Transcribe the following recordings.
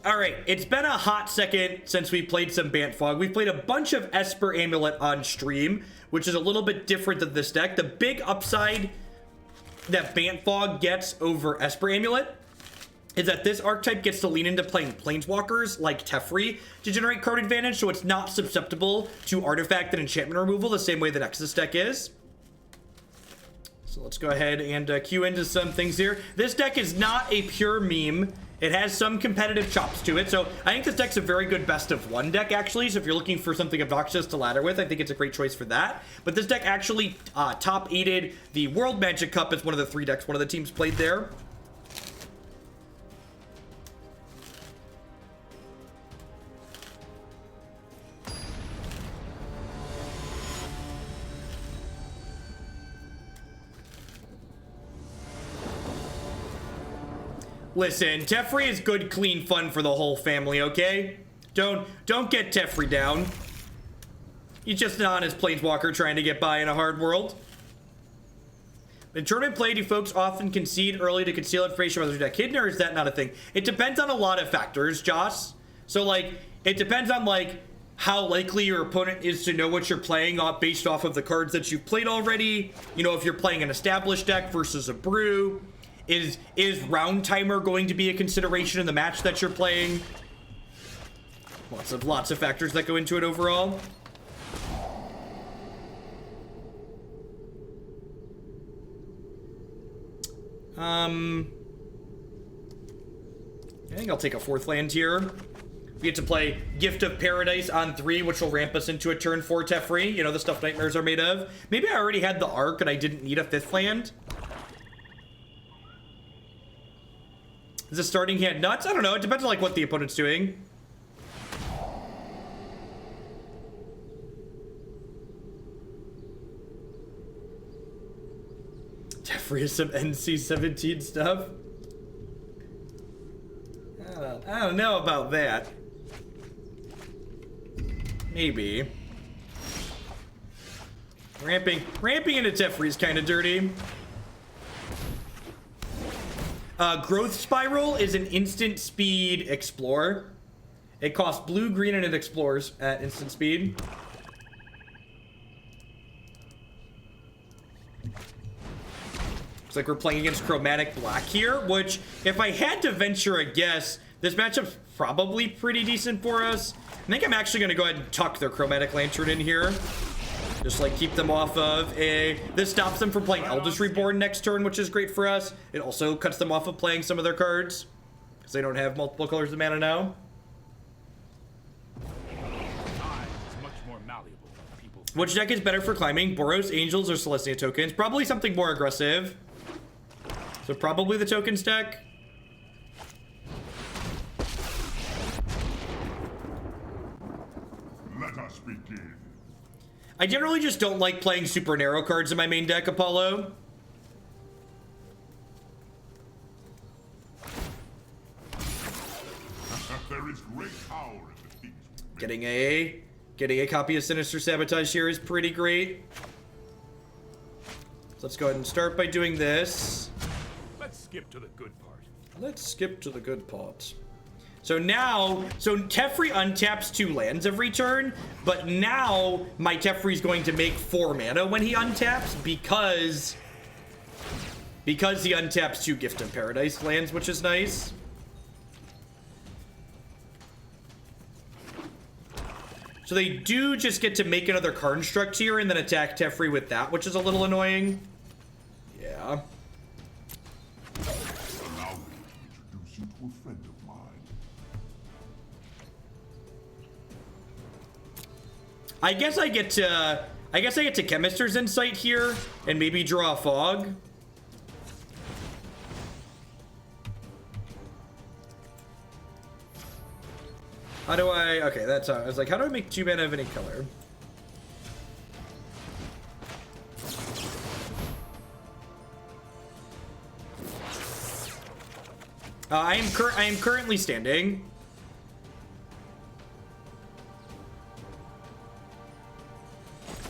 All right, it's been a hot second since we played some Bant Fog. We've played a bunch of Esper Amulet on stream, which is a little bit different than this deck. The big upside that Bant Fog gets over Esper Amulet is that this archetype gets to lean into playing Planeswalkers like Teferi to generate card advantage, so it's not susceptible to artifact and enchantment removal the same way the Nexus deck is. So let's go ahead and cue into some things here. This deck is not a pure meme. It has some competitive chops to it, so I think this deck's a very good best of one deck, actually. So if you're looking for something obnoxious to ladder with, I think it's a great choice for that. But this deck actually top 8'd the World Magic Cup as one of the 3 decks one of the teams played there. Listen, Teferi is good, clean fun for the whole family, okay? Don't get Teferi down. He's just an honest planeswalker trying to get by in a hard world. In tournament play, do folks often concede early to conceal information about their deck hidden, or is that not a thing? It depends on a lot of factors, Joss. So, like, it depends on, like, how likely your opponent is to know what you're playing based off of the cards that you've played already. You know, if you're playing an established deck versus a brew. Is round timer going to be a consideration in the match that you're playing? Lots of factors that go into it overall. I think I'll take a 4th land here. We get to play Gift of Paradise on 3, which will ramp us into a turn 4 Teferi. You know, the stuff nightmares are made of. Maybe I already had the Arc and I didn't need a 5th land. Is the starting hand nuts? I don't know. It depends on, like, what the opponent's doing. Teferi is some NC-17 stuff. I don't know about that. Maybe. Ramping into Teferi is kind of dirty. Growth Spiral is an instant speed explorer. It costs blue, green, and it explores at instant speed. Looks like we're playing against Chromatic Black here, which, if I had to venture a guess, this matchup's probably pretty decent for us. I think I'm actually going to go ahead and tuck their Chromatic Lantern in here. Just, like, keep them off of a... This stops them from playing Eldest Reborn next turn, which is great for us. It also cuts them off of playing some of their cards, because they don't have multiple colors of mana now. Which deck is better for climbing? Boros, Angels, or Celestia tokens? Probably something more aggressive. So probably the tokens deck. Let us begin. I generally just don't like playing super narrow cards in my main deck, Apollo. There is great power in the things we make. Getting a copy of Sinister Sabotage here is pretty great. So let's go ahead and start by doing this. Let's skip to the good part. Let's skip to the good part. So now, Teferi untaps 2 lands every turn, but now my Teferi's going to make 4 mana when he untaps because he untaps 2 Gift of Paradise lands, which is nice. So they do just get to make another Construct here and then attack Teferi with that, which is a little annoying. Yeah. Allow me to introduce you to a friend of mine. I guess I get to Chemister's Insight here and maybe draw a Fog. How do I... Okay, that's how... I was like, how do I make 2 mana of any color? I am currently standing.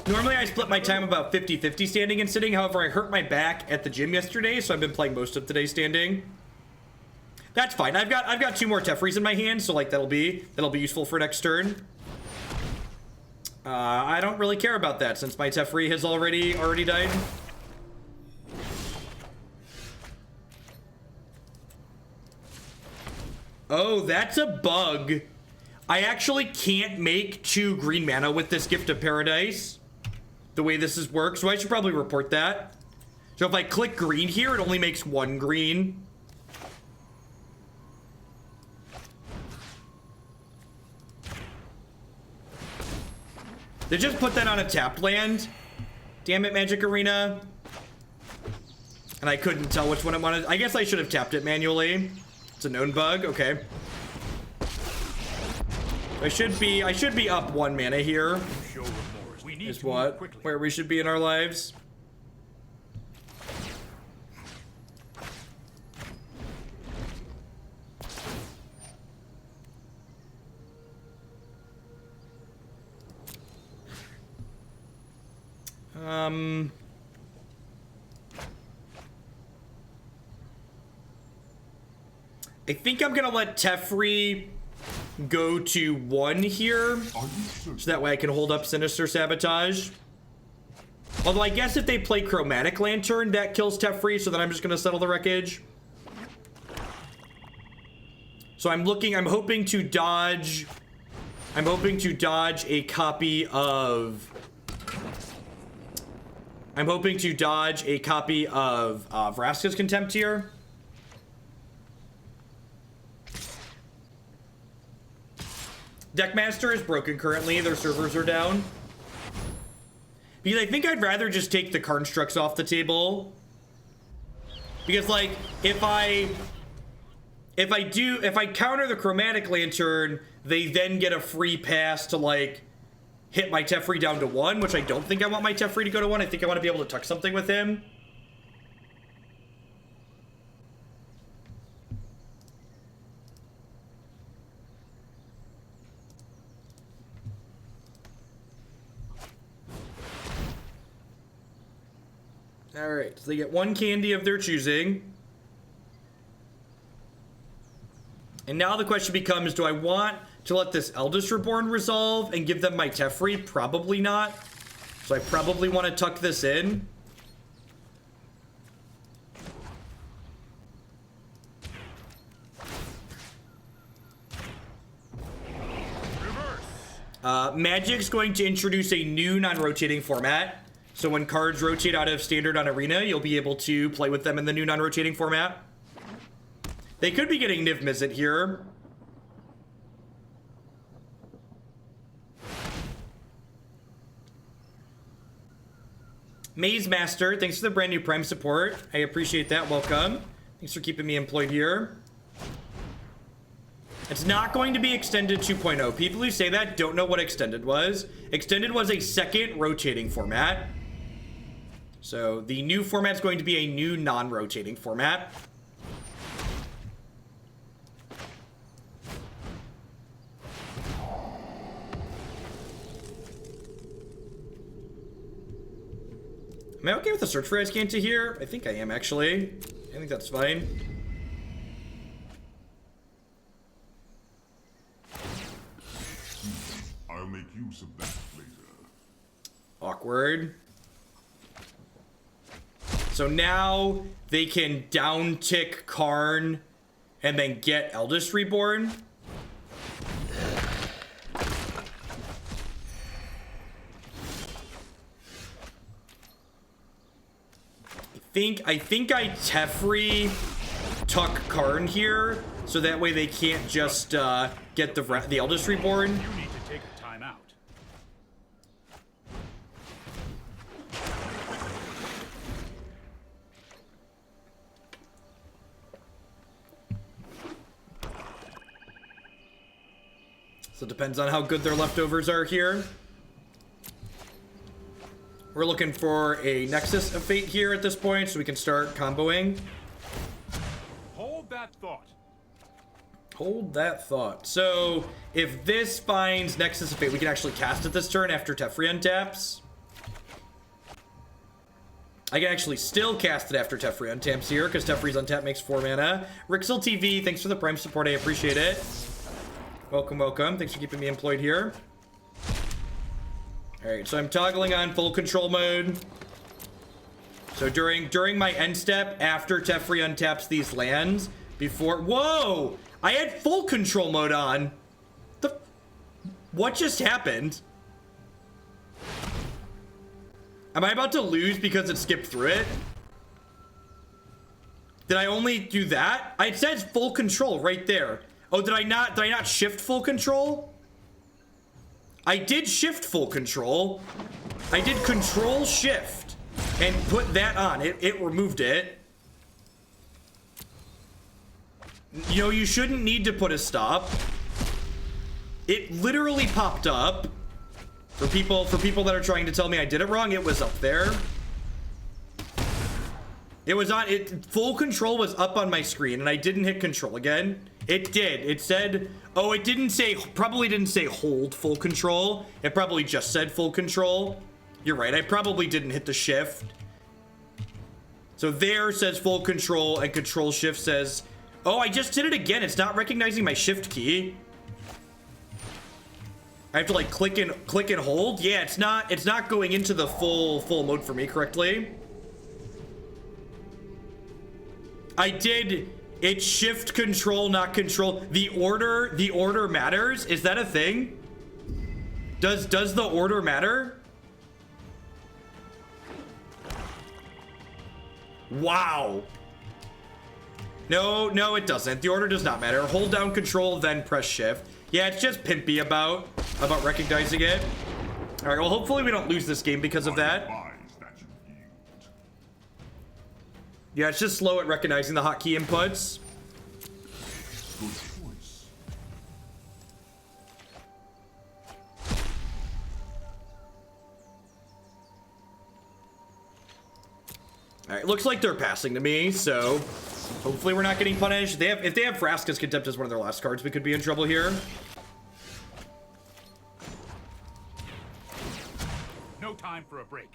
Normally I split my time about 50-50 standing and sitting. However, I hurt my back at the gym yesterday, so I've been playing most of today standing. That's fine. I've got 2 more Teferis in my hand, so like that'll be useful for next turn. I don't really care about that since my Teferi has already died. Oh, that's a bug. I actually can't make 2 green mana with this Gift of Paradise, the way this works, so I should probably report that. So if I click green here, it only makes 1 green. They just put that on a tapped land. Damn it, Magic Arena. And I couldn't tell which one I wanted. I guess I should have tapped it manually. It's a known bug. Okay. I should be up 1 mana here. Is what? Where we should be in our lives. I think I'm gonna let Teferi go to 1 here, so that way I can hold up Sinister Sabotage. Although I guess if they play Chromatic Lantern, that kills Teferi, so then I'm just gonna Settle the Wreckage. So I'm hoping to dodge a copy of Vraska's Contempt here. Deckmaster is broken currently. Their servers are down. Because I think I'd rather just take the Constructs off the table. Because like, if I counter the Chromatic Lantern, they then get a free pass to like hit my Teferi down to 1, which I don't think I want my Teferi to go to 1. I think I want to be able to tuck something with him. Alright, so they get 1 candy of their choosing. And now the question becomes, do I want to let this Eldest Reborn resolve and give them my Teferi? Probably not. So I probably want to tuck this in. Magic's going to introduce a new non-rotating format. So when cards rotate out of Standard on Arena, you'll be able to play with them in the new non-rotating format. They could be getting Niv Mizzet here. Maze Master, thanks for the brand new Prime support. I appreciate that. Welcome. Thanks for keeping me employed here. It's not going to be Extended 2.0. People who say that don't know what Extended was. Extended was a second rotating format. So the new format is going to be a new non-rotating format. Am I okay with the search for Azcanta here? I think I am, actually. I think that's fine. I'll make use of that later. Awkward. So now they can down tick Karn and then get Eldest Reborn. I think I Teferi tuck Karn here, so that way they can't just get the Eldest Reborn. You need to take a time out. So it depends on how good their leftovers are here. We're looking for a Nexus of Fate here at this point, so we can start comboing. Hold that thought. Hold that thought. So, if this finds Nexus of Fate, we can actually cast it this turn after Teferi untaps. I can actually still cast it after Teferi untaps here, because Teferi's untap makes 4 mana. Rixel TV, thanks for the Prime support, I appreciate it. Welcome, welcome. Thanks for keeping me employed here. Alright, so I'm toggling on full control mode. So during my end step, after Teferi untaps these lands, before... Whoa! I had full control mode on! What just happened? Am I about to lose because it skipped through it? Did I only do that? It says full control right there. Oh, did I not shift full control? I did shift full control. I did control shift and put that on. It removed it. You know, you shouldn't need to put a stop. It literally popped up. For people that are trying to tell me I did it wrong, it was up there. It was on full control was up on my screen and I didn't hit control again. It did. It said, oh, it didn't say, probably didn't say hold full control. It probably just said full control. You're right. I probably didn't hit the shift. So there says full control and control shift says, oh, I just did it again. It's not recognizing my shift key. I have to like click and hold. Yeah, it's not going into the full mode for me correctly. I did it shift control, not control. The order matters. Is that a thing? Does the order matter? Wow. No, it doesn't. The order does not matter. Hold down control, then press shift. Yeah, it's just pimpy about recognizing it. All right, well, hopefully we don't lose this game because of that. Yeah, it's just slow at recognizing the hotkey inputs. Good choice. All right, looks like they're passing to me, so hopefully we're not getting punished. If they have Vraska's Contempt as one of their last cards, we could be in trouble here. No time for a break.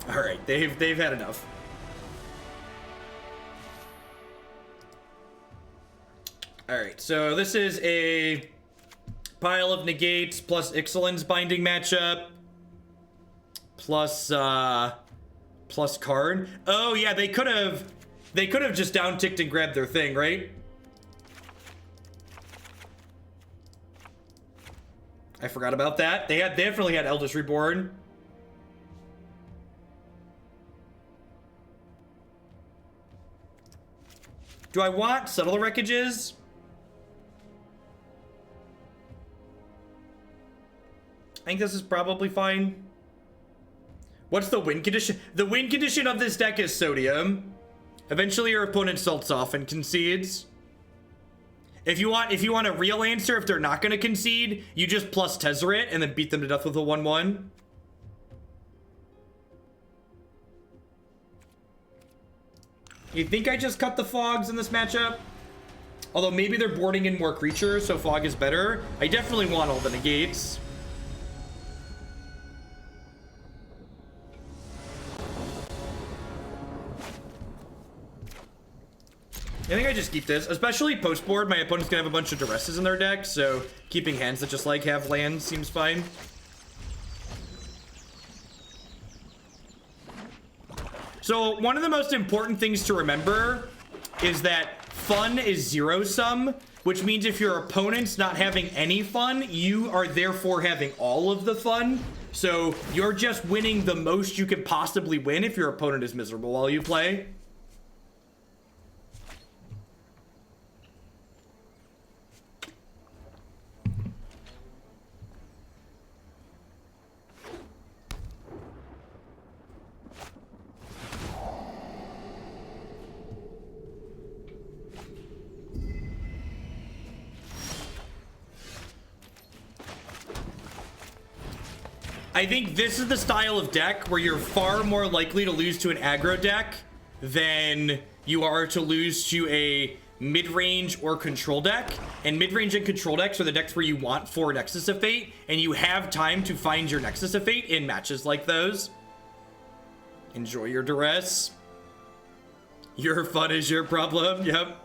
All right, they've had enough. All right, so this is a pile of negates plus Ixalan's binding matchup plus Karn. Oh yeah, they could have just down ticked and grabbed their thing, right? I forgot about that. They definitely had Eldest Reborn. Do I want Settle the Wreckages? I think this is probably fine. What's the win condition? The win condition of this deck is Sodium. Eventually your opponent salts off and concedes. If you want a real answer, if they're not going to concede, you just plus Tezzeret and then beat them to death with a 1/1. You think I just cut the fogs in this matchup? Although maybe they're boarding in more creatures, so fog is better. I definitely want all the negates. I think I just keep this, especially post board. My opponent's gonna have a bunch of duresses in their deck, so keeping hands that just like have lands seems fine. So one of the most important things to remember is that fun is zero sum, which means if your opponent's not having any fun, you are therefore having all of the fun. So you're just winning the most you can possibly win if your opponent is miserable while you play. I think this is the style of deck where you're far more likely to lose to an aggro deck than you are to lose to a mid-range or control deck. And mid-range and control decks are the decks where you want for Nexus of Fate, and you have time to find your Nexus of Fate in matches like those. Enjoy your duress. Your fun is your problem. Yep.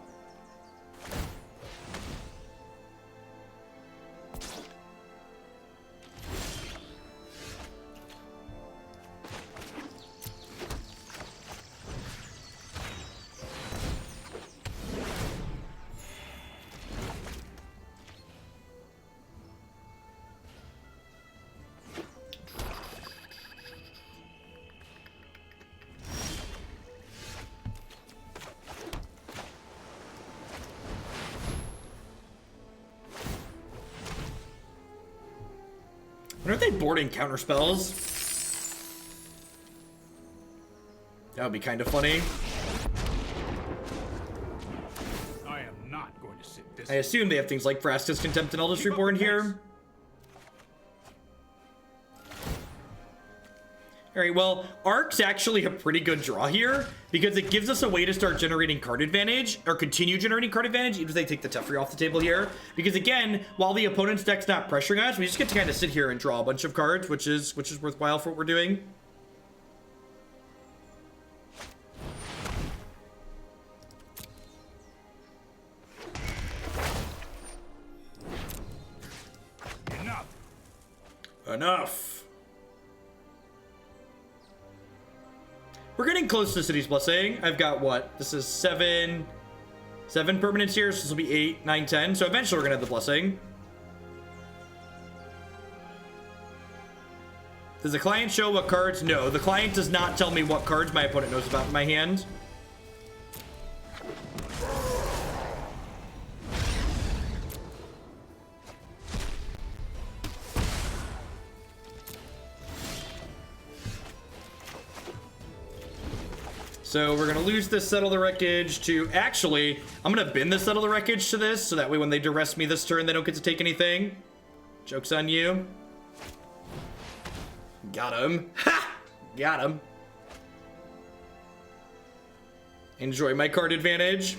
Aren't they boarding counter spells? That would be kind of funny. I am not going to sit this. I assume they have things like Vraska's Contempt and Eldritch Reborn here. Alright, well, Arc's actually a pretty good draw here because it gives us a way to start generating card advantage, or continue generating card advantage, even if they take the Teferi off the table here. Because again, while the opponent's deck's not pressuring us, we just get to kind of sit here and draw a bunch of cards, which is worthwhile for what we're doing. Enough. We're getting close to City's Blessing. I've got what? This is seven permanents here, so this will be 8, 9, 10. So eventually we're gonna have the Blessing. Does the client show what cards? No, the client does not tell me what cards my opponent knows about in my hand. So we're gonna lose this Settle the Wreckage to, actually, I'm gonna bin the Settle the Wreckage to this, so that way when they duress me this turn, they don't get to take anything. Joke's on you. Got him. Ha! Got him. Enjoy my card advantage.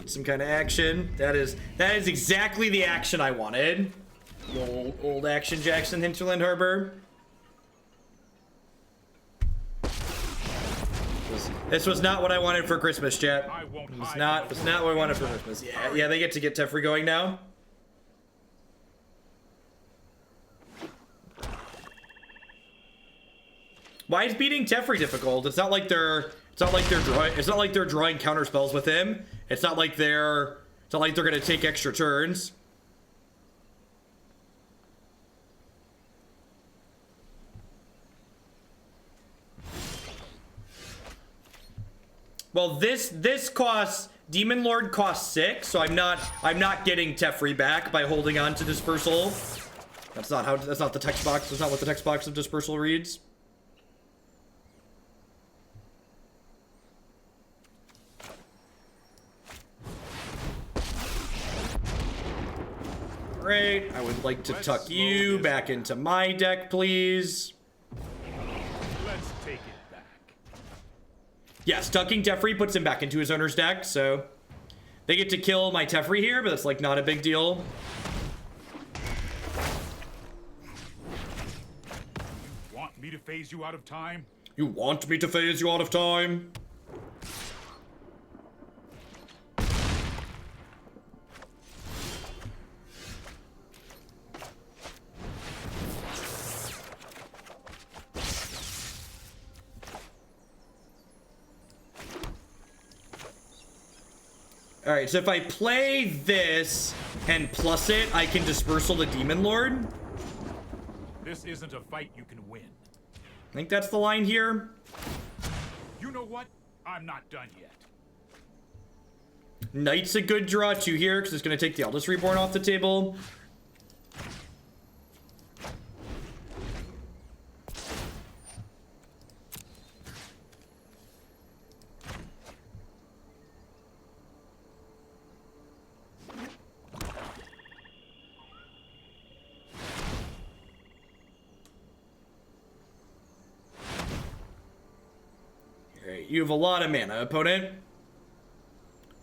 Some kind of action. That is exactly the action I wanted. Old action Jackson, Hinterland Harbor. This was not what I wanted for Christmas, chat. It was not what I wanted for Christmas. Yeah, they get to get Teferi going now. Why is beating Teferi difficult? It's not like they're drawing counter spells with him. It's not like they're gonna take extra turns. Well, this costs, Demon Lord costs 6, so I'm not getting Teferi back by holding on to Dispersal. That's not the text box. That's not what the text box of Dispersal reads. Great. I would like to tuck you back into my deck, please. Let's take it back. Yes, tucking Teferi puts him back into his owner's deck, so they get to kill my Teferi here, but that's like not a big deal. You want me to phase you out of time? You want me to phase you out of time? Alright, so if I play this and plus it, I can Dispersal the Demon Lord. This isn't a fight you can win. I think that's the line here. You know what? I'm not done yet. Knight's a good draw too here, because it's going to take the Eldritch Reborn off the table. Okay, you have a lot of mana, opponent.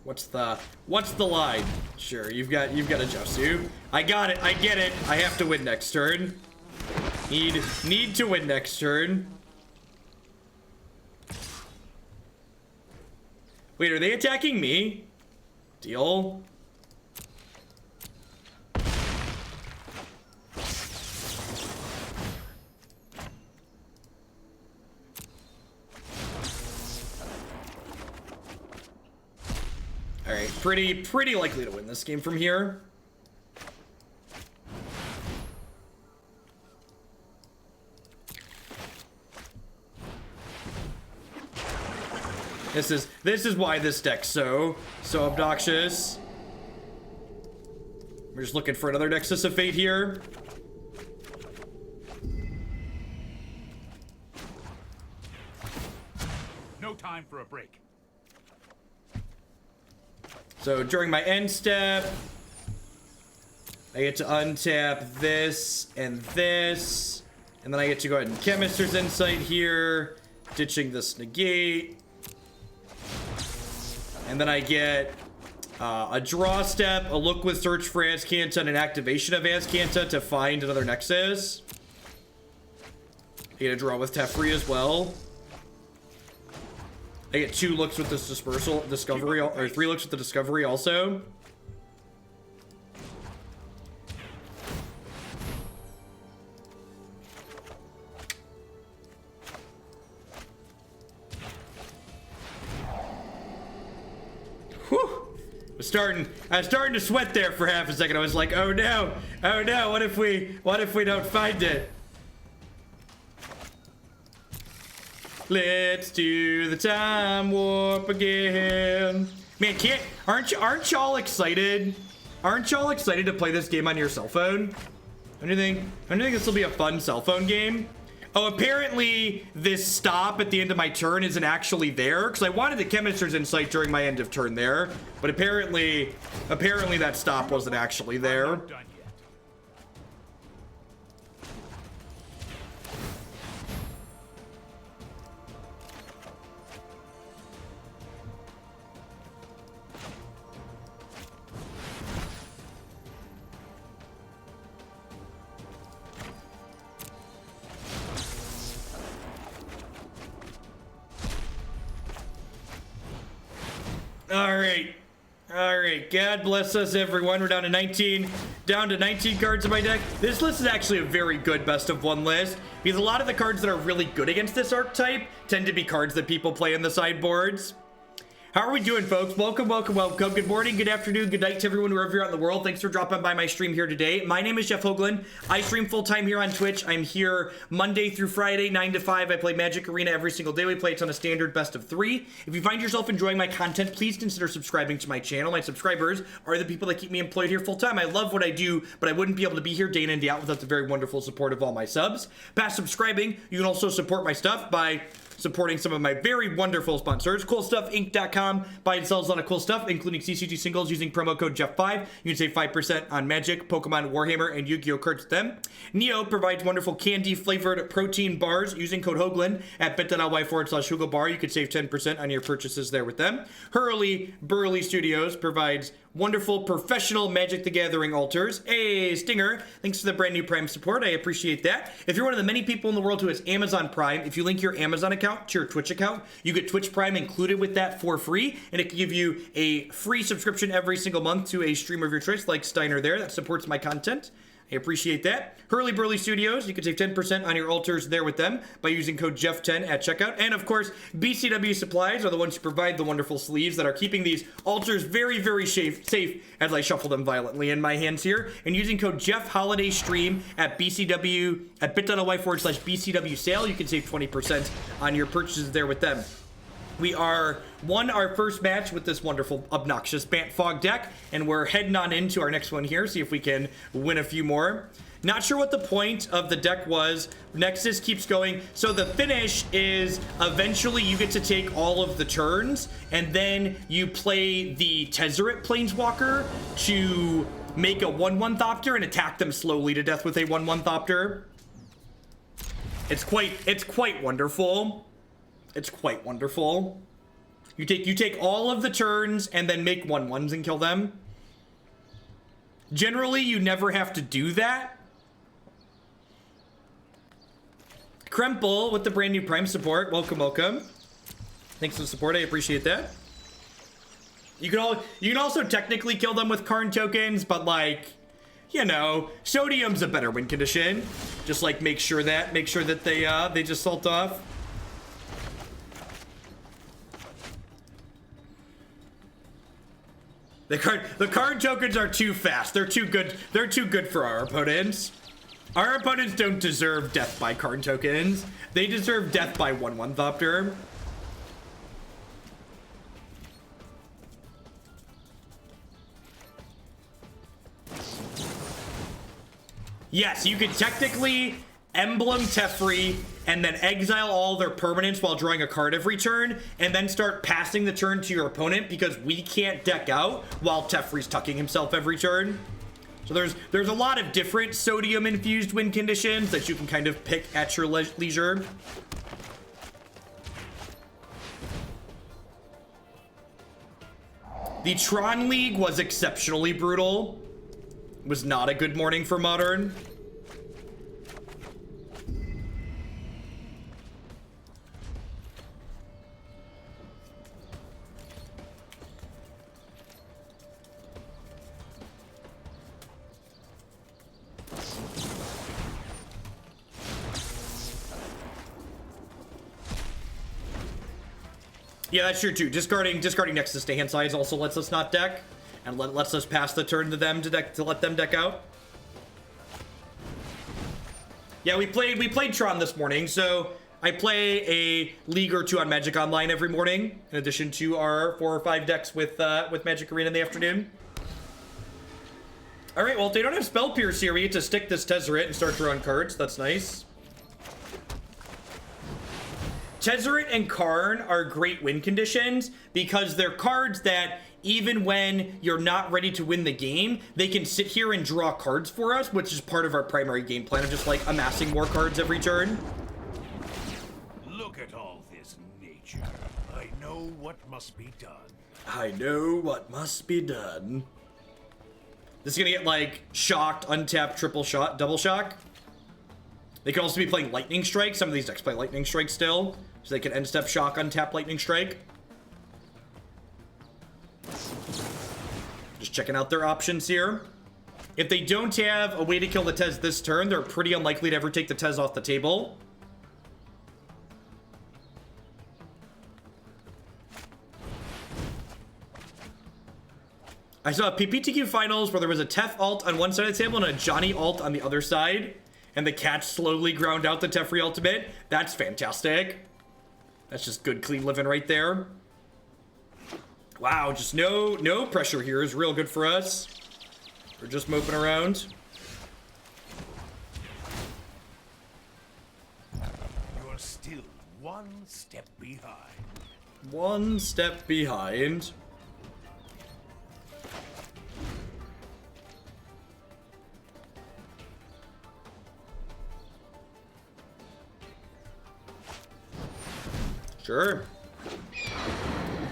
What's the line? Sure, you've got a Josu. I got it, I get it. I have to win next turn. Need to win next turn. Wait, are they attacking me? Deal. All right, pretty likely to win this game from here. This is why this deck's so obnoxious. We're just looking for another Nexus of Fate here. No time for a break. So during my end step, I get to untap this, and then I get to go ahead and Chemister's Insight here, ditching this negate. And then I get a draw step, a look with search for Azcanta, and an activation of Azcanta to find another Nexus. I get a draw with Teferi as well. I get 2 looks with this discovery, or 3 looks with the discovery also. Whew. I was starting to sweat there for half a second. I was like, oh no, what if we don't find it? Let's do the time warp again. Man, aren't y'all excited? Aren't y'all excited to play this game on your cell phone? Don't you think this will be a fun cell phone game? Oh, apparently this stop at the end of my turn isn't actually there, because I wanted the Chemister's Insight during my end of turn there, but apparently that stop wasn't actually there. Done yet. All right. God bless us, everyone. We're down to 19 cards in my deck. This list is actually a very good best of 1 list, because a lot of the cards that are really good against this archetype tend to be cards that people play in the sideboards. How are we doing, folks? Welcome. Good morning, good afternoon, good night to everyone wherever you're out in the world. Thanks for dropping by my stream here today. My name is Jeff Hoagland. I stream full-time here on Twitch. I'm here Monday through Friday, 9 to 5. I play Magic Arena every single day. We play a ton of standard best of 3. If you find yourself enjoying my content, please consider subscribing to my channel. My subscribers are the people that keep me employed here full-time. I love what I do, but I wouldn't be able to be here day in and day out without the very wonderful support of all my subs. Past subscribing, you can also support my stuff by supporting some of my very wonderful sponsors. CoolStuffInc.com buy and sells a lot of cool stuff, including CCG singles using promo code Jeff5. You can save 5% on Magic, Pokemon, Warhammer, and Yu-Gi-Oh cards with them. Neo provides wonderful candy-flavored protein bars using code Hoagland at bit.ly/HugoBar. You can save 10% on your purchases there with them. Hurley Burley Studios provides wonderful professional Magic the Gathering altars. Hey, Stinger, thanks for the brand new Prime support. I appreciate that. If you're one of the many people in the world who has Amazon Prime, if you link your Amazon account to your Twitch account, you get Twitch Prime included with that for free, and it can give you a free subscription every single month to a streamer of your choice, like Steiner there, that supports my content. I appreciate that. Hurley Burley Studios, you can save 10% on your altars there with them by using code Jeff10 at checkout. And of course, BCW Supplies are the ones who provide the wonderful sleeves that are keeping these altars very, very safe as I shuffle them violently in my hands here. And using code Jeff Holiday Stream at BCW at bit.ly/BCW sale, you can save 20% on your purchases there with them. We won our first match with this wonderful, obnoxious Bant Fog deck, and we're heading on into our next one here, see if we can win a few more. Not sure what the point of the deck was. Nexus keeps going. So the finish is eventually you get to take all of the turns, and then you play the Tezzeret Planeswalker to make a 1/1 Thopter and attack them slowly to death with a 1/1 Thopter. It's quite wonderful. It's quite wonderful. You take all of the turns and then make 1/1s and kill them. Generally, you never have to do that. Kremple with the brand new Prime support. Welcome, welcome. Thanks for the support. I appreciate that. You can also technically kill them with Karn tokens, but like, you know, Sodium's a better win condition. Just like make sure that they just salt off. The Karn tokens are too fast. They're too good. They're too good for our opponents. Our opponents don't deserve death by Karn tokens. They deserve death by 1/1 Thopter. Yes, you could technically emblem Teferi and then exile all their permanents while drawing a card every turn, and then start passing the turn to your opponent because we can't deck out while Teferi's tucking himself every turn. So there's a lot of different sodium infused win conditions that you can kind of pick at your leisure. The Tron League was exceptionally brutal. It was not a good morning for Modern. Yeah, that's true too. Discarding Nexus to hand size also lets us not deck, and lets us pass the turn to them to let them deck out. Yeah, we played Tron this morning, so I play a league or two on Magic Online every morning, in addition to our 4 or 5 decks with Magic Arena in the afternoon. All right, well, if they don't have Spell Pierce here, we get to stick this Tezzeret and start drawing cards. That's nice. Tezzeret and Karn are great win conditions because they're cards that even when you're not ready to win the game, they can sit here and draw cards for us, which is part of our primary game plan of just like amassing more cards every turn. Look at all this nature. I know what must be done. I know what must be done. This is gonna get like shocked, untapped, triple shot, double shock. They could also be playing Lightning Strike. Some of these decks play Lightning Strike still. So they can end step shock, untap Lightning Strike. Just checking out their options here. If they don't have a way to kill the Tez this turn, they're pretty unlikely to ever take the Tez off the table. I saw a PPTQ finals where there was a Tef alt on one side of the table and a Johnny alt on the other side. And the Catch slowly ground out the Teferi ultimate. That's fantastic. That's just good, clean living right there. Wow, just no pressure here is real good for us. We're just moping around. You're still one step behind. One step behind. Sure.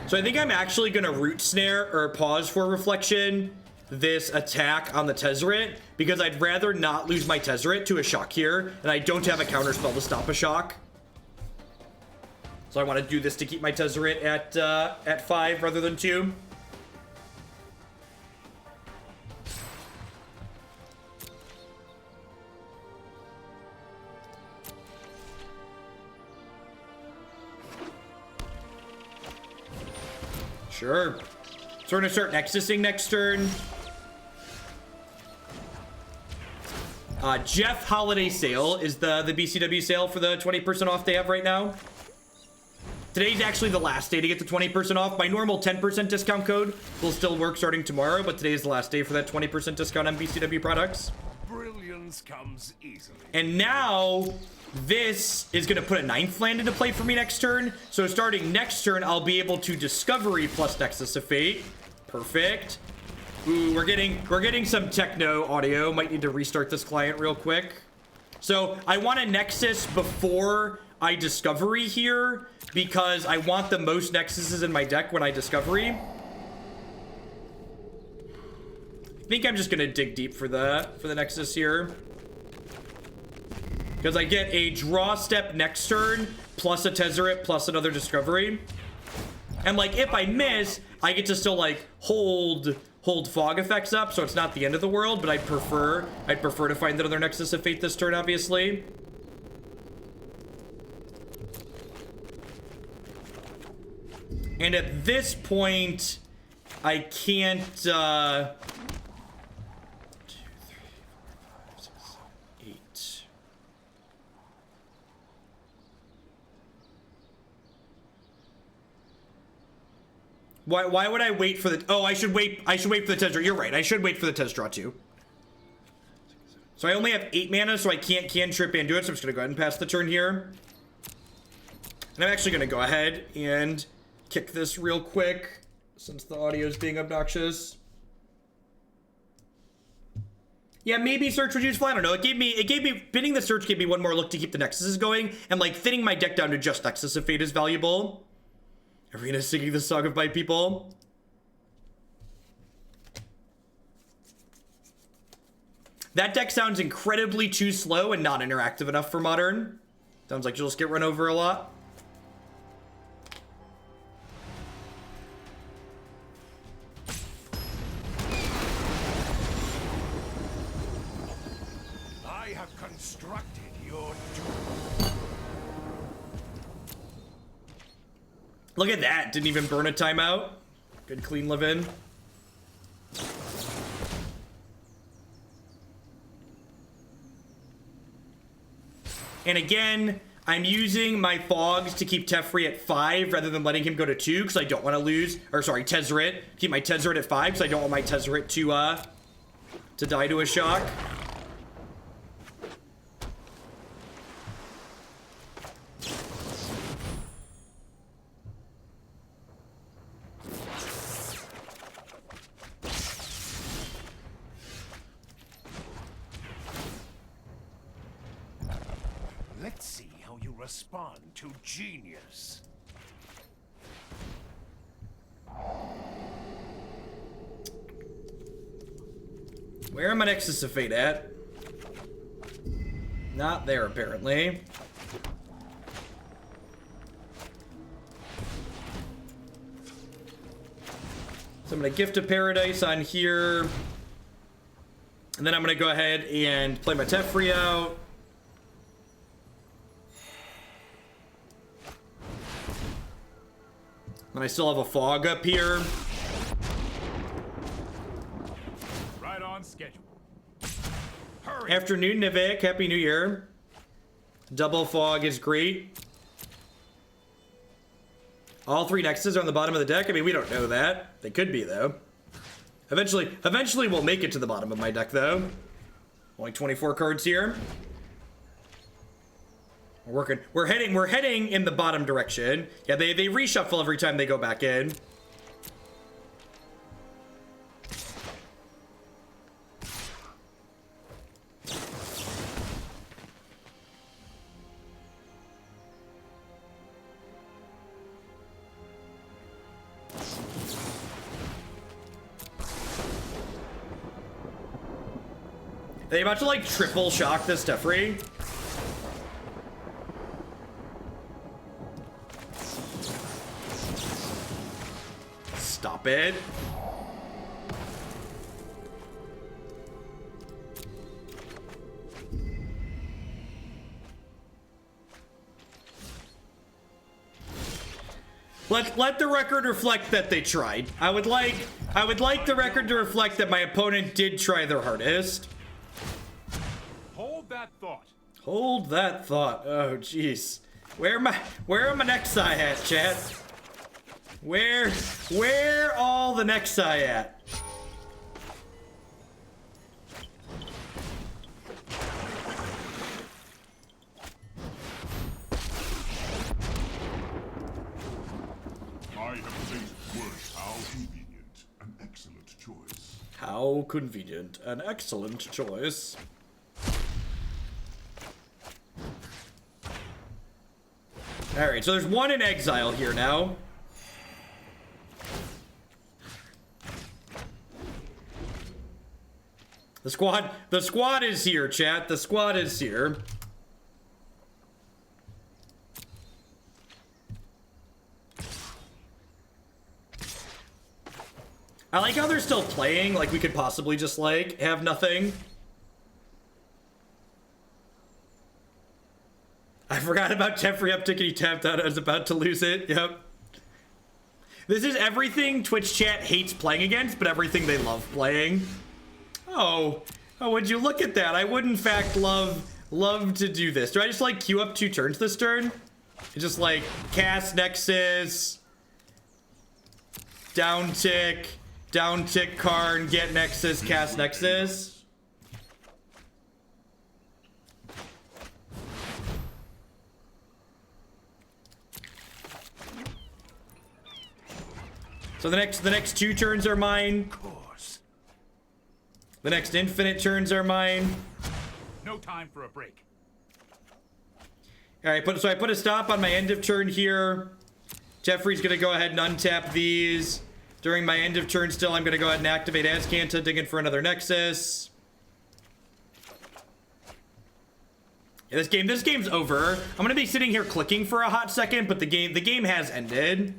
So I think I'm actually gonna Root Snare or pause for reflection this attack on the Tezzeret because I'd rather not lose my Tezzeret to a shock here, and I don't have a counter spell to stop a shock. So I want to do this to keep my Tezzeret at 5 rather than 2. Sure. So we're gonna start Nexusing next turn. Jeff Holiday Sale is the BCW sale for the 20% off they have right now. Today's actually the last day to get the 20% off. My normal 10% discount code will still work starting tomorrow, but today is the last day for that 20% discount on BCW products. Brilliance comes easily. And now this is going to put a 9th land into play for me next turn. So starting next turn, I'll be able to Discovery plus Nexus of Fate. Perfect. Ooh, we're getting some techno audio. Might need to restart this client real quick. So I want a Nexus before I Discovery here because I want the most Nexuses in my deck when I Discovery. I think I'm just gonna dig deep for the Nexus here. Because I get a draw step next turn, plus a Tezzeret, plus another Discovery. And like, if I miss, I get to still like hold fog effects up, so it's not the end of the world, but I'd prefer to find another Nexus of Fate this turn, obviously. And at this point, I can't, 2, 3, 4, 5, 6, 7, 8. Why would I wait for the, oh, I should wait for the Tezzeret. You're right, I should wait for the Tez draw too. So I only have 8 mana, so I can't cantrip and do it, so I'm just gonna go ahead and pass the turn here. And I'm actually gonna go ahead and kick this real quick, since the audio is being obnoxious. Yeah, maybe search reduce fly. I don't know. It gave me binning the search gave me one more look to keep the Nexuses going, and like thinning my deck down to just Nexus of Fate is valuable. Arena singing the song of my people. That deck sounds incredibly too slow and not interactive enough for Modern. Sounds like you'll just get run over a lot. I have constructed your doom. Look at that. Didn't even burn a timeout. Good clean live in. And again, I'm using my fogs to keep Teferi at 5 rather than letting him go to 2 because I don't want to lose, or sorry, Tezzeret. Keep my Tezzeret at 5 because I don't want my Tezzeret to die to a shock. Let's see how you respond to genius. Where am I Nexus of Fate at? Not there, apparently. So I'm gonna Gift of Paradise on here. And then I'm gonna go ahead and play my Teferi out. And I still have a fog up here. Right on schedule. Hurry. Afternoon, Nivek. Happy New Year. Double fog is great. All 3 Nexuses are on the bottom of the deck. I mean, we don't know that. They could be, though. Eventually we'll make it to the bottom of my deck, though. Only 24 cards here. We're working. We're heading in the bottom direction. Yeah, they reshuffle every time they go back in. Are they about to like triple shock this Teferi? Stop it. Let the record reflect that they tried. I would like the record to reflect that my opponent did try their hardest. Hold that thought. Hold that thought. Oh jeez. Where are my Nexi at, chat? Where all the Nexi at? I have faced worse. How convenient. An excellent choice. How convenient. An excellent choice. All right, so there's one in exile here now. The squad is here, chat. The squad is here. I like how they're still playing, like we could possibly just like have nothing. I forgot about Teferi uptick and he tapped out. I was about to lose it. Yep. This is everything Twitch chat hates playing against, but everything they love playing. Oh, would you look at that? I would in fact love to do this. Do I just like queue up 2 turns this turn? Just like cast Nexus, down tick Karn, get Nexus, cast Nexus. So the next 2 turns are mine. The next infinite turns are mine. No time for a break. All right, so I put a stop on my end of turn here. Teferi's gonna go ahead and untap these. During my end of turn still, I'm gonna go ahead and activate Azcanta, dig in for another Nexus. Yeah, this game's over. I'm gonna be sitting here clicking for a hot second, but the game has ended.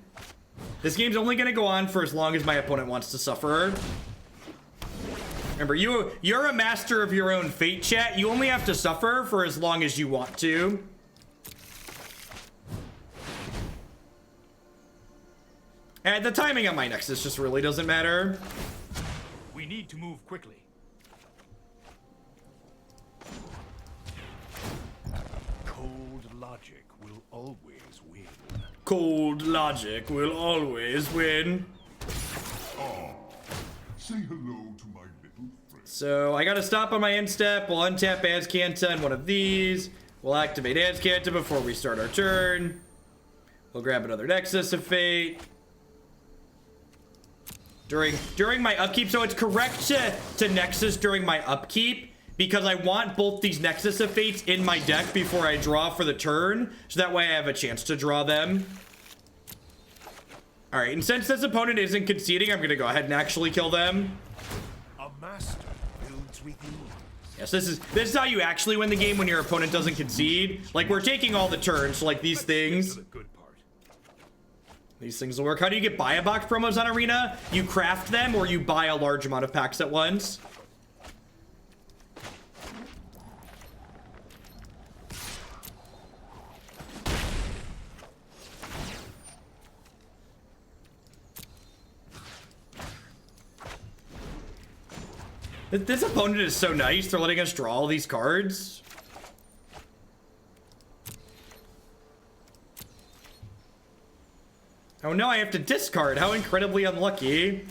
This game's only gonna go on for as long as my opponent wants to suffer. Remember, you're a master of your own fate, chat. You only have to suffer for as long as you want to. And the timing on my Nexus just really doesn't matter. We need to move quickly. Cold logic will always win. Cold logic will always win. Say hello to my little friend. So I gotta stop on my end step. We'll untap Azcanta on one of these. We'll activate Azcanta before we start our turn. We'll grab another Nexus of Fate. During my upkeep, so it's correct to Nexus during my upkeep because I want both these Nexus of Fates in my deck before I draw for the turn, so that way I have a chance to draw them. All right, and since this opponent isn't conceding, I'm gonna go ahead and actually kill them. A master builds with ease. Yes, this is how you actually win the game when your opponent doesn't concede. Like, we're taking all the turns, so like these things. These things will work. How do you get buy a box promos on Arena? You craft them or you buy a large amount of packs at once. This opponent is so nice. They're letting us draw all these cards. Oh no, I have to discard. How incredibly unlucky.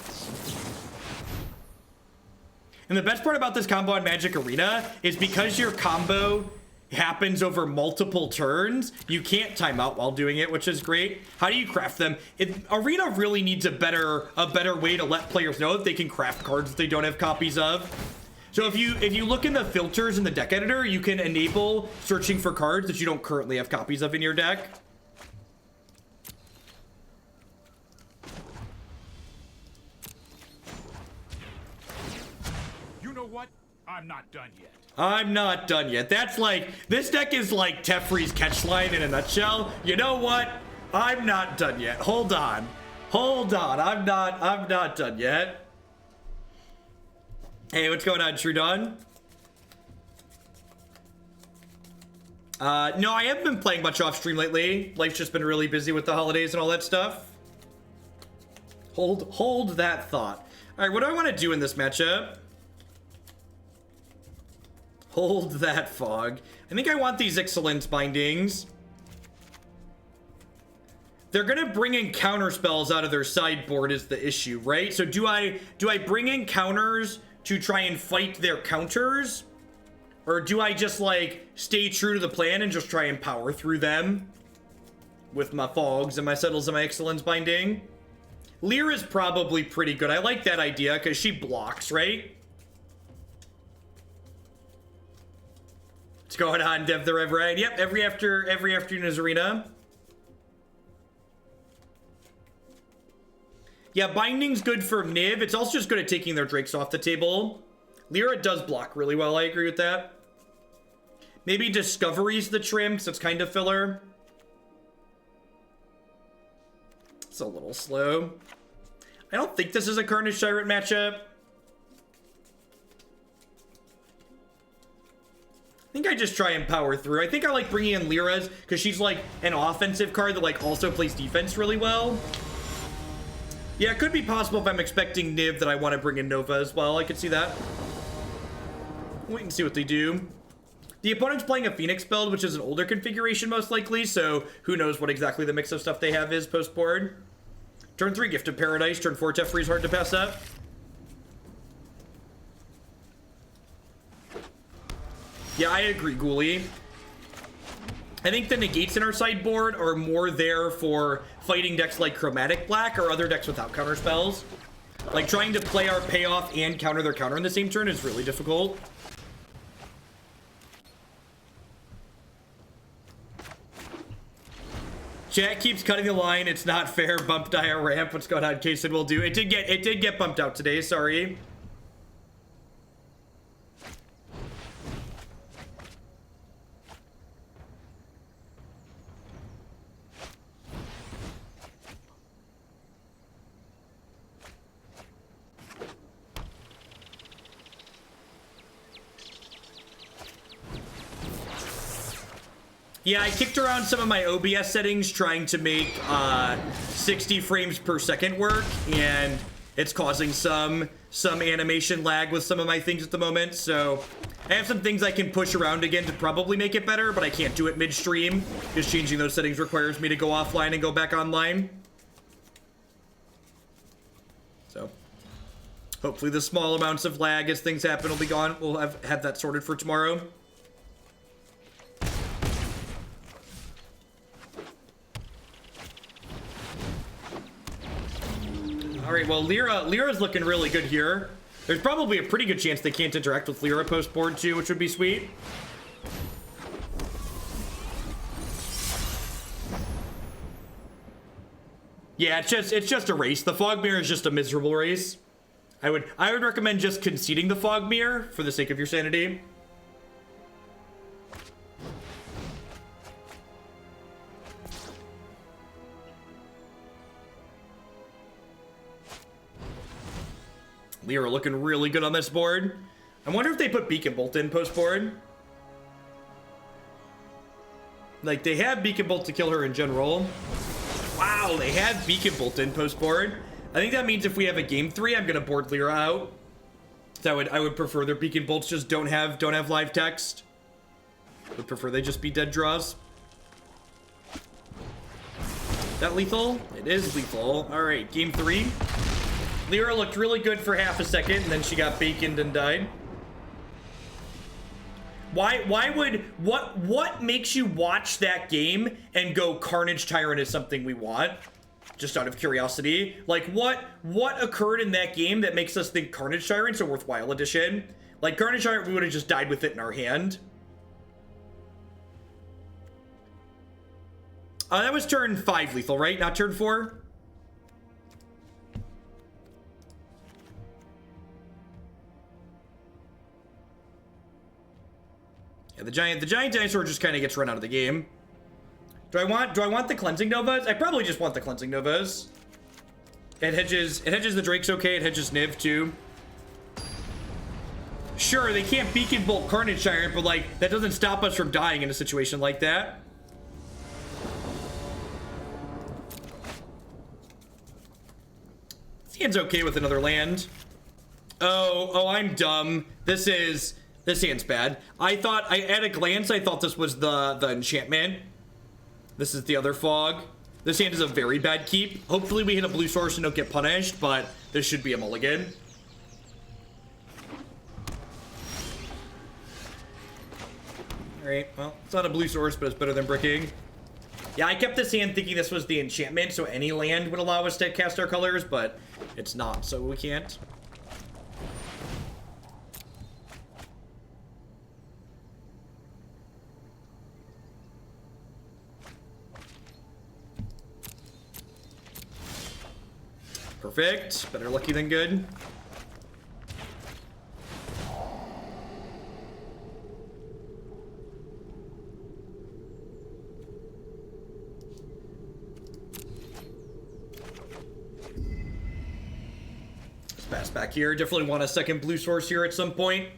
And the best part about this combo on Magic Arena is because your combo happens over multiple turns, you can't time out while doing it, which is great. How do you craft them? Arena really needs a better way to let players know that they can craft cards that they don't have copies of. So if you look in the filters in the deck editor, you can enable searching for cards that you don't currently have copies of in your deck. You know what? I'm not done yet. I'm not done yet. That's like, this deck is like Teferi's catchline in a nutshell. You know what? I'm not done yet. Hold on. I'm not done yet. Hey, what's going on, Trudon? No, I haven't been playing much off stream lately. Life's just been really busy with the holidays and all that stuff. Hold that thought. All right, what do I want to do in this matchup? Hold that fog. I think I want these Excellence Bindings. They're gonna bring in counter spells out of their sideboard is the issue, right? So do I bring in counters to try and fight their counters? Or do I just like stay true to the plan and just try and power through them with my fogs and my settles and my Excellence Binding? Lear is probably pretty good. I like that idea because she blocks, right? What's going on, Dev the Reverend? Yep, every afternoon is Arena. Yeah, Binding's good for Niv. It's also just good at taking their Drakes off the table. Lyra does block really well. I agree with that. Maybe Discovery's the trim, because it's kind of filler. It's a little slow. I don't think this is a Carnage Tyrant matchup. I think I just try and power through. I think I like bringing in Lyra's, because she's like an offensive card that like also plays defense really well. Yeah, it could be possible if I'm expecting Niv that I want to bring in Nova as well. I could see that. Wait and see what they do. The opponent's playing a Phoenix build, which is an older configuration most likely, so who knows what exactly the mix of stuff they have is post-board. Turn 3, Gift of Paradise. Turn 4, Teferi's hard to pass up. Yeah, I agree, Ghoulie. I think the negates in our sideboard are more there for fighting decks like Chromatic Black or other decks without counter spells. Like, trying to play our payoff and counter their counter in the same turn is really difficult. Chat keeps cutting the line. It's not fair. Bump die a ramp. What's going on? Kason will do. It did get bumped out today. Sorry. Yeah, I kicked around some of my OBS settings trying to make 60 frames per second work, and it's causing some animation lag with some of my things at the moment. So I have some things I can push around again to probably make it better, but I can't do it midstream. Just changing those settings requires me to go offline and go back online. So hopefully the small amounts of lag as things happen will be gone. We'll have that sorted for tomorrow. All right, well, Lyra's looking really good here. There's probably a pretty good chance they can't interact with Lyra post-board too, which would be sweet. Yeah, it's just a race. The Fog Mirror is just a miserable race. I would recommend just conceding the Fog Mirror for the sake of your sanity. Lyra looking really good on this board. I wonder if they put Beacon Bolt in post-board. Like, they have Beacon Bolt to kill her in general. Wow, they have Beacon Bolt in post-board. I think that means if we have a game 3, I'm gonna board Lyra out. So I would prefer their Beacon Bolts just don't have live text. Would prefer they just be dead draws. That lethal? It is lethal. All right, game 3. Lyra looked really good for half a second, and then she got baconed and died. What makes you watch that game and go Carnage Tyrant is something we want? Just out of curiosity. Like, what occurred in that game that makes us think Carnage Tyrant's a worthwhile addition? Like, Carnage Tyrant, we would have just died with it in our hand. That was turn 5 lethal, right? Not turn 4? Yeah, the giant dinosaur just kind of gets run out of the game. Do I want the cleansing novas? I probably just want the cleansing novas. It hedges the Drake's okay. It hedges Niv too. Sure, they can't Beacon Bolt Carnage Tyrant, but like that doesn't stop us from dying in a situation like that. This hand's okay with another land. Oh, I'm dumb. This hand's bad. At a glance, I thought this was the enchantment. This is the other fog. This hand is a very bad keep. Hopefully we hit a blue source and don't get punished, but this should be a mulligan. Alright, well, it's not a blue source, but it's better than bricking. Yeah, I kept this hand thinking this was the enchantment, so any land would allow us to cast our colors, but it's not, so we can't. Perfect. Better lucky than good. Let's pass back here. Definitely want a second blue source here at some point.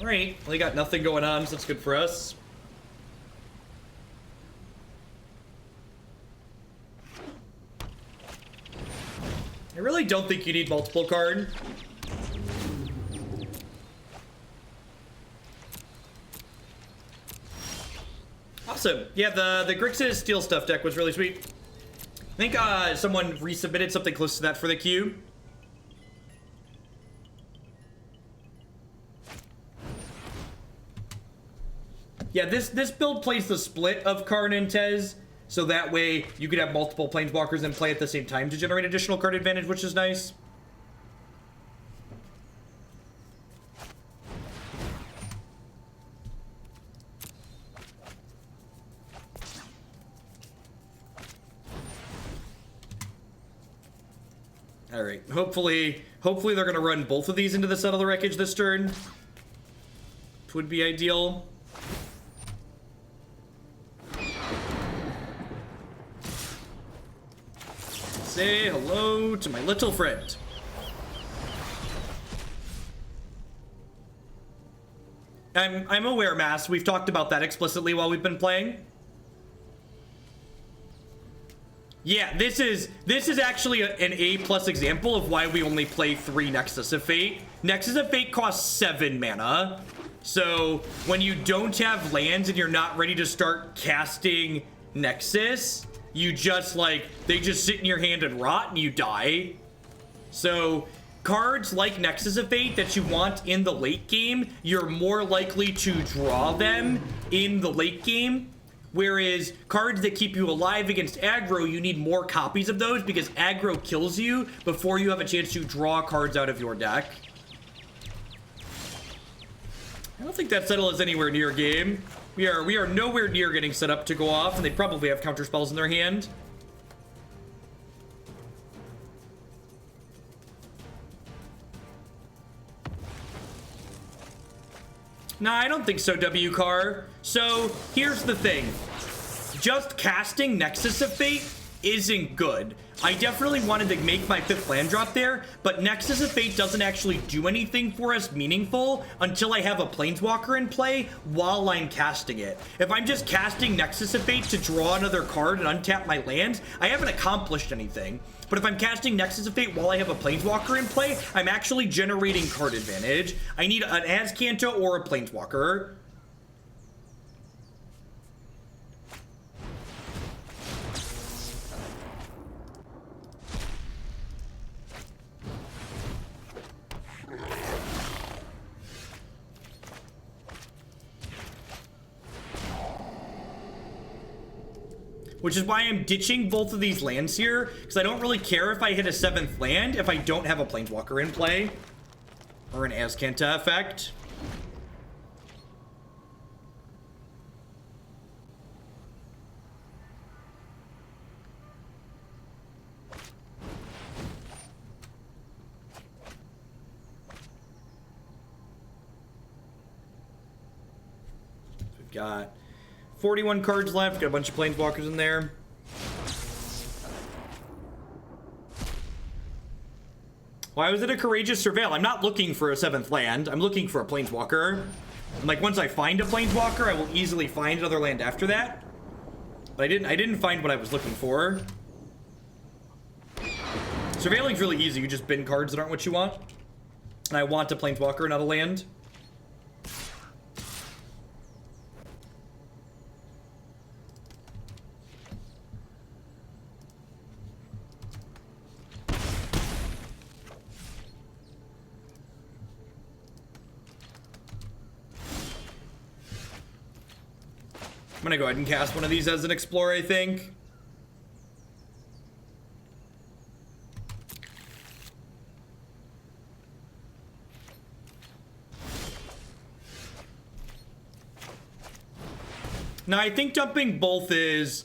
Alright, well, they got nothing going on, so that's good for us. I really don't think you need multiple Karn. Awesome. Yeah, the Grixis Steel Stuff deck was really sweet. I think someone resubmitted something close to that for the queue. Yeah, this build plays the split of Karn and Tez, so that way you could have multiple Planeswalkers in play at the same time to generate additional card advantage, which is nice. Alright, hopefully they're gonna run both of these into the Settle the Wreckage this turn. Which would be ideal. Say hello to my little friend. I'm aware, Mass. We've talked about that explicitly while we've been playing. Yeah, this is actually an A+ example of why we only play 3 Nexus of Fate. Nexus of Fate costs 7 mana. So when you don't have lands and you're not ready to start casting Nexus, you just they just sit in your hand and rot and you die. So cards like Nexus of Fate that you want in the late game, you're more likely to draw them in the late game. Whereas cards that keep you alive against aggro, you need more copies of those because aggro kills you before you have a chance to draw cards out of your deck. I don't think that Settle is anywhere near game. We are nowhere near getting set up to go off, and they probably have counter spells in their hand. Nah, I don't think so, WCAR. So, here's the thing. Just casting Nexus of Fate isn't good. I definitely wanted to make my 5th land drop there, but Nexus of Fate doesn't actually do anything for us meaningful until I have a Planeswalker in play while I'm casting it. If I'm just casting Nexus of Fate to draw another card and untap my lands, I haven't accomplished anything. But if I'm casting Nexus of Fate while I have a Planeswalker in play, I'm actually generating card advantage. I need an Azcanta or a Planeswalker. Which is why I'm ditching both of these lands here, because I don't really care if I hit a 7th land if I don't have a Planeswalker in play. Or an Azcanta effect. We've got 41 cards left, got a bunch of Planeswalkers in there. Why was it a Courageous Surveil? I'm not looking for a 7th land. I'm looking for a Planeswalker. And once I find a Planeswalker, I will easily find another land after that. But I didn't find what I was looking for. Surveilling's really easy. You just bin cards that aren't what you want. And I want a Planeswalker, not a land. I'm gonna go ahead and cast one of these as an Explorer, I think. No, I think dumping both is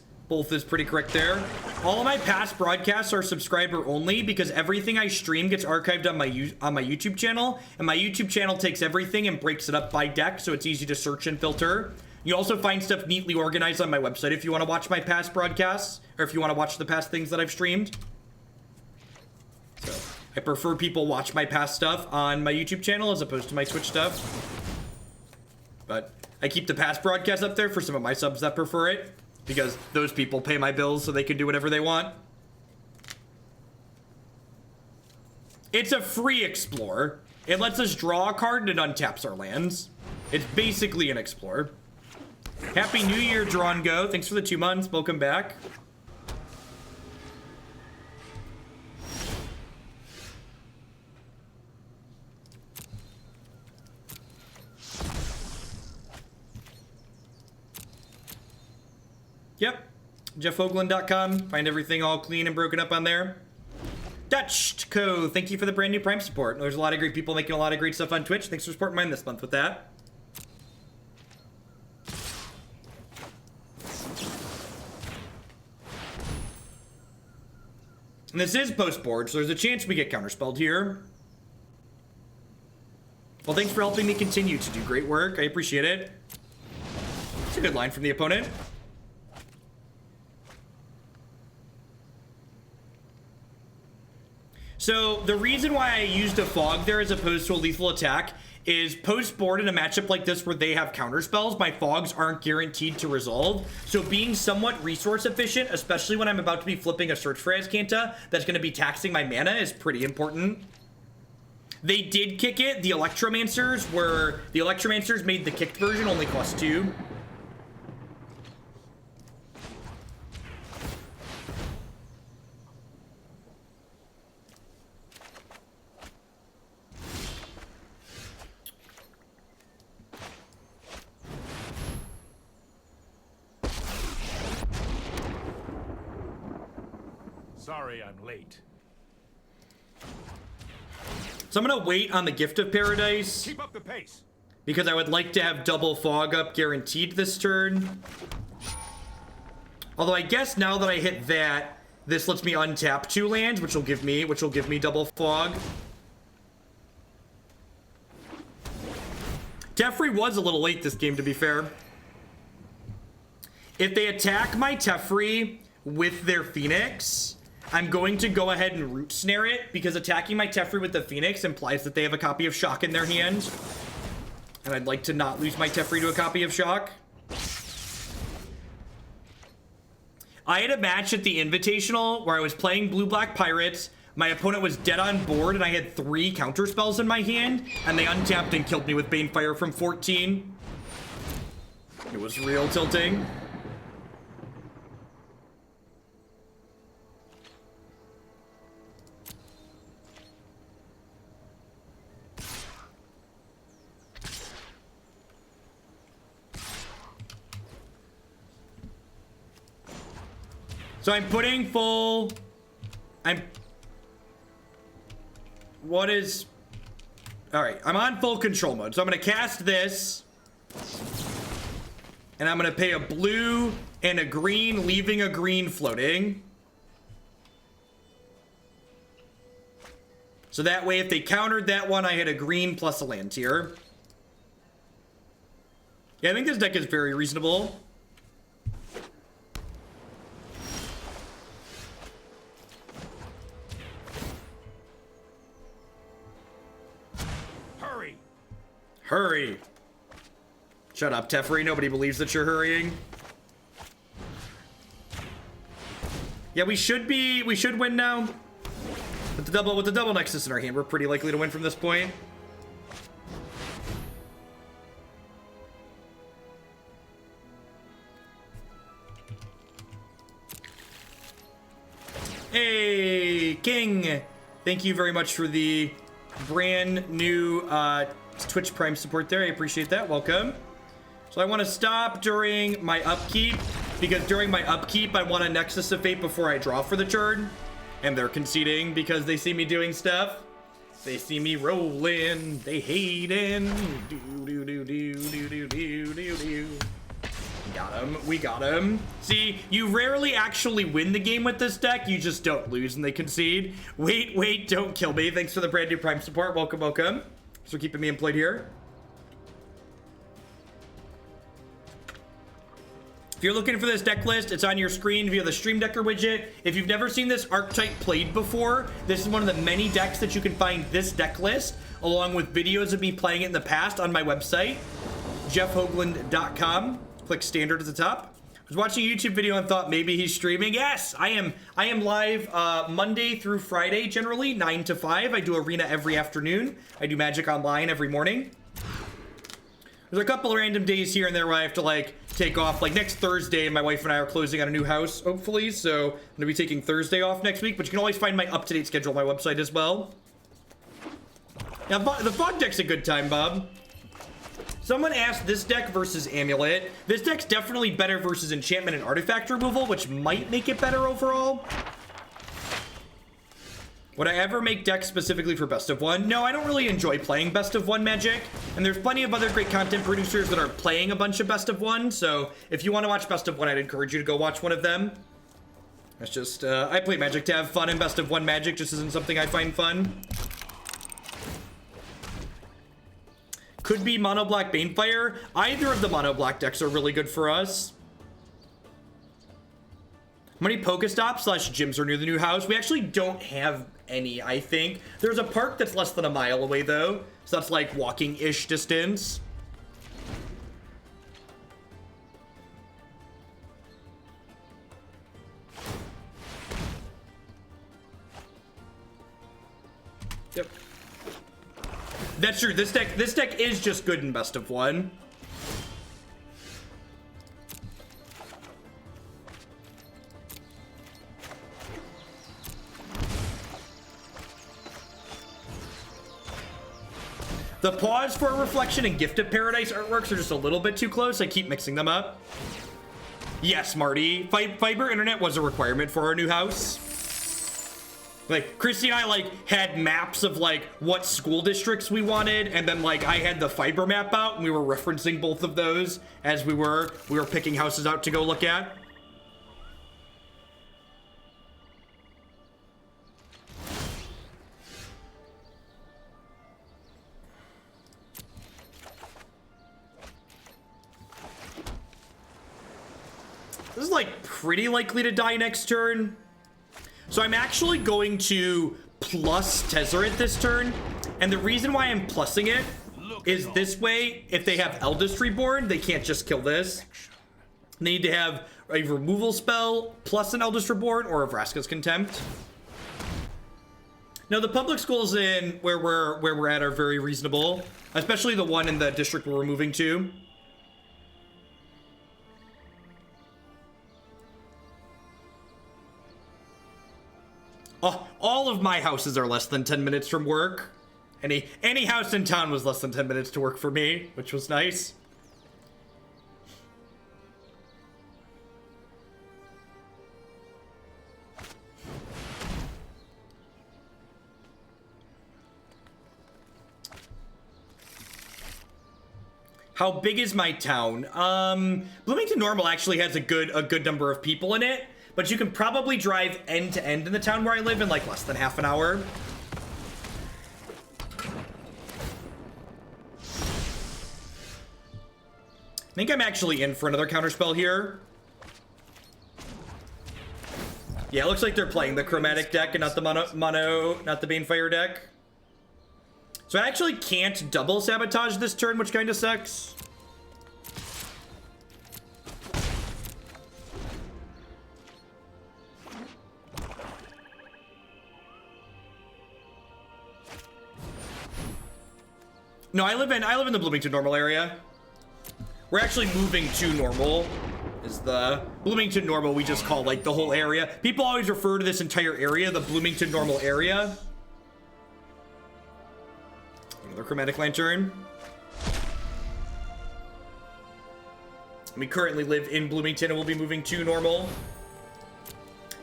pretty correct there. All of my past broadcasts are subscriber only because everything I stream gets archived on my YouTube channel, and my YouTube channel takes everything and breaks it up by deck, so it's easy to search and filter. You also find stuff neatly organized on my website if you want to watch my past broadcasts, or if you want to watch the past things that I've streamed. So I prefer people watch my past stuff on my YouTube channel as opposed to my Twitch stuff. But I keep the past broadcasts up there for some of my subs that prefer it, because those people pay my bills so they can do whatever they want. It's a free explore. It lets us draw a card and it untaps our lands. It's basically an explore. Happy New Year, Drongo. Thanks for the 2 months. Welcome back. Yep, JeffOgland.com. Find everything all clean and broken up on there. Dutch Co. Thank you for the brand new Prime support. There's a lot of great people making a lot of great stuff on Twitch. Thanks for supporting mine this month with that. And this is post-board, so there's a chance we get counterspelled here. Well, thanks for helping me continue to do great work. I appreciate it. It's a good line from the opponent. So the reason why I used a fog there as opposed to a lethal attack is post-board in a matchup like this where they have counterspells, my fogs aren't guaranteed to resolve. So being somewhat resource efficient, especially when I'm about to be flipping a search for Azcanta that's going to be taxing my mana, is pretty important. They did kick it. The Electromancers made the kicked version only cost 2. Sorry I'm late. So I'm gonna wait on the Gift of Paradise Keep up the pace. because I would like to have double fog up guaranteed this turn. Although I guess now that I hit that, this lets me untap 2 lands, which will give me double fog. Teferi was a little late this game, to be fair. If they attack my Teferi with their Phoenix, I'm going to go ahead and Root Snare it, because attacking my Teferi with the Phoenix implies that they have a copy of Shock in their hand. And I'd like to not lose my Teferi to a copy of Shock. I had a match at the Invitational where I was playing Blue-Black Pirates. My opponent was dead on board, and I had 3 counterspells in my hand, and they untapped and killed me with Banefire from 14. It was real tilting. So I'm putting full... Alright, I'm on full control mode. So I'm going to cast this. And I'm going to pay a blue and a green, leaving a green floating. So that way, if they countered that one, I had a green plus a land tier. Yeah, I think this deck is very reasonable. Hurry. Shut up, Teferi. Nobody believes that you're hurrying. Yeah, we should win now. With the double Nexus in our hand, we're pretty likely to win from this point. Hey, King. Thank you very much for the brand new Twitch Prime support there. I appreciate that. Welcome. So I want to stop during my upkeep, because during my upkeep I want a Nexus of Fate before I draw for the turn, and they're conceding because they see me doing stuff. They see me rolling. They hating. Do do do do do do do do do. got him. We got him. See, you rarely actually win the game with this deck. You just don't lose and they concede. Wait, don't kill me. Thanks for the brand new Prime support. Welcome. Thanks for keeping me employed here. If you're looking for this deck list, it's on your screen via the Stream Decker widget. If you've never seen this archetype played before, this is one of the many decks that you can find this deck list, along with videos of me playing it in the past on my website, jeffhoagland.com. Click standard at the top. I was watching a YouTube video and thought maybe he's streaming. Yes, I am live Monday through Friday, generally 9 to 5. I do Arena every afternoon. I do Magic Online every morning. There's a couple of random days here and there where I have to like take off. Like next Thursday, my wife and I are closing on a new house, hopefully. So I'm gonna be taking Thursday off next week, but you can always find my up-to-date schedule on my website as well. Now, the fog deck's a good time, Bob. Someone asked this deck versus Amulet. This deck's definitely better versus Enchantment and Artifact removal, which might make it better overall. Would I ever make decks specifically for Best of One? No, I don't really enjoy playing Best of One Magic. And there's plenty of other great content producers that are playing a bunch of Best of One. So if you want to watch Best of One, I'd encourage you to go watch one of them. That's just, I play Magic to have fun, and Best of One Magic just isn't something I find fun. Could be Mono Black Banefire. Either of the Mono Black decks are really good for us. How many Pokestops / gyms are near the new house? We actually don't have any, I think. There's a park that's less than a mile away, though. So that's like walking-ish distance. Yep. That's true. This deck is just good in Best of One. The Pause for a Reflection and Gift of Paradise artworks are just a little bit too close. I keep mixing them up. Yes, Marty. Fiber internet was a requirement for our new house. Like, Christy and I, like, had maps of, like, what school districts we wanted, and then, like, I had the fiber map out, and we were referencing both of those as we were picking houses out to go look at. This is, like, pretty likely to die next turn. So I'm actually going to plus Tezzeret this turn. And the reason why I'm plussing it is this way, if they have Eldest Reborn, they can't just kill this. They need to have a removal spell plus an Eldest Reborn or a Vraska's Contempt. Now, the public schools in where we're at are very reasonable, especially the one in the district we're moving to. Oh, all of my houses are less than 10 minutes from work. Any house in town was less than 10 minutes to work for me, which was nice. How big is my town? Bloomington Normal actually has a good number of people in it. But you can probably drive end to end in the town where I live in like less than half an hour. I think I'm actually in for another counterspell here. Yeah, it looks like they're playing the Chromatic deck and not the not the Banefire deck. So I actually can't double sabotage this turn, which kind of sucks. No, I live in the Bloomington Normal area. We're actually moving to Normal. Is the Bloomington Normal we just call like the whole area. People always refer to this entire area the Bloomington Normal area. Another Chromatic Lantern. We currently live in Bloomington and we'll be moving to Normal.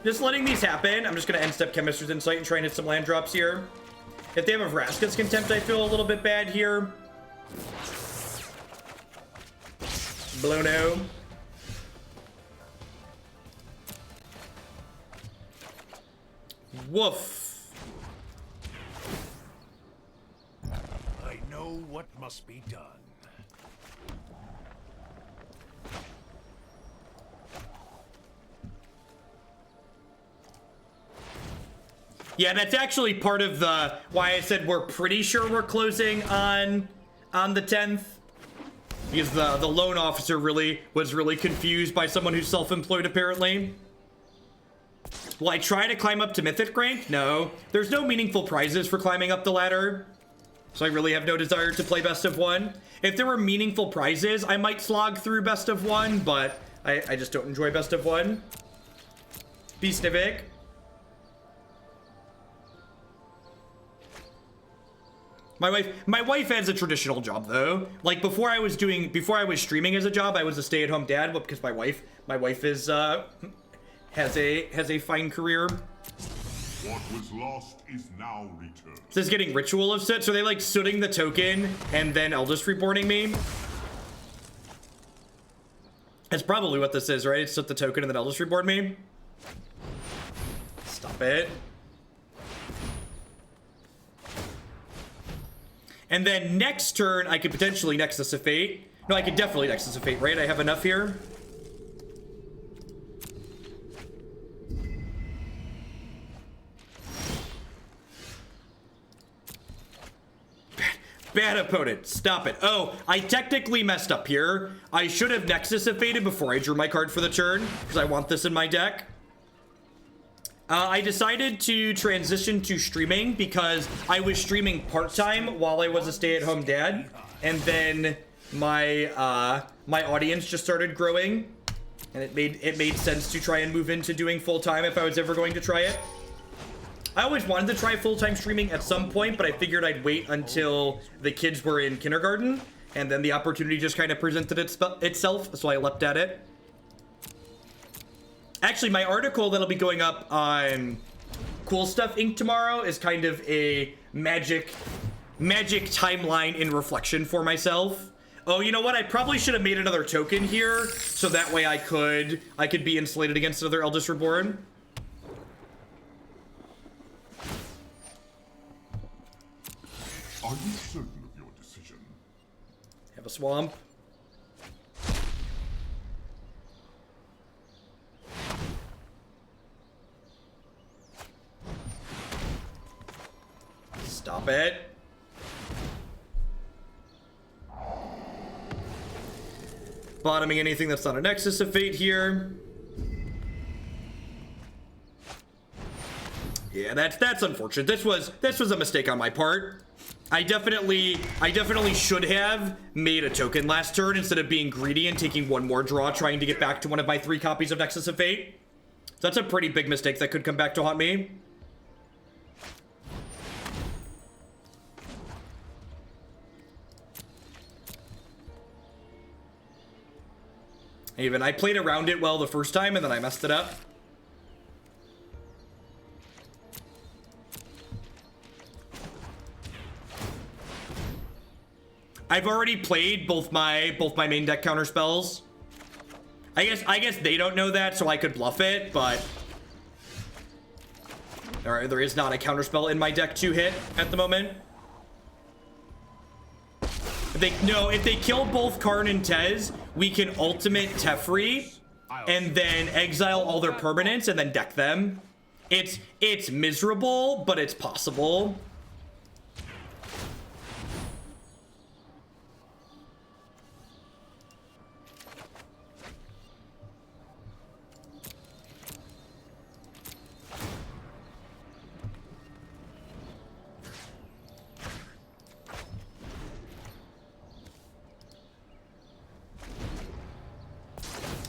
Just letting these happen. I'm just gonna end step Chemister's Insight and try and hit some land drops here. If they have a Vraska's Contempt, I feel a little bit bad here. Blono. Woof. I know what must be done. Yeah, that's actually part of the why I said we're pretty sure we're closing on the 10th. Because the loan officer was really confused by someone who's self-employed, apparently. Will I try to climb up to Mythic rank? No. There's no meaningful prizes for climbing up the ladder. So I really have no desire to play best of one. If there were meaningful prizes, I might slog through best of one, but I just don't enjoy best of one. Beast Nivik. My wife has a traditional job though. Like before I was streaming as a job, I was a stay-at-home dad, but because my wife is has a fine career. What was lost is now returned. This is getting Ritual of Soot, so they like sooting the token and then Eldest Reborning me. That's probably what this is, right? It's soot the token and then Eldest Reborn me. Stop it. And then next turn, I could potentially Nexus of Fate. No, I could definitely Nexus of Fate, right? I have enough here. Bad opponent. Stop it. Oh, I technically messed up here. I should have Nexus of Fated before I drew my card for the turn, because I want this in my deck. I decided to transition to streaming because I was streaming part-time while I was a stay-at-home dad, and then my my audience just started growing, and it made sense to try and move into doing full-time if I was ever going to try it. I always wanted to try full-time streaming at some point, but I figured I'd wait until the kids were in kindergarten, and then the opportunity just kind of presented itself, so I leapt at it. Actually, my article that'll be going up on Cool Stuff Inc. tomorrow is kind of a magic timeline in reflection for myself. Oh, you know what? I probably should have made another token here, so that way I could be insulated against another Eldest Reborn. Are you certain of your decision? Have a swamp. Stop it. Bottoming anything that's not a Nexus of Fate here. Yeah, that's unfortunate. This was a mistake on my part. I definitely should have made a token last turn instead of being greedy and taking one more draw trying to get back to one of my 3 copies of Nexus of Fate. So that's a pretty big mistake that could come back to haunt me. Even I played around it well the first time and then I messed it up. I've already played both my main deck counter spells. I guess they don't know that, so I could bluff it, but there is not a counter spell in my deck to hit at the moment. If they kill both Karn and Tez, we can ultimate Teferi and then exile all their permanents and then deck them. It's miserable, but it's possible.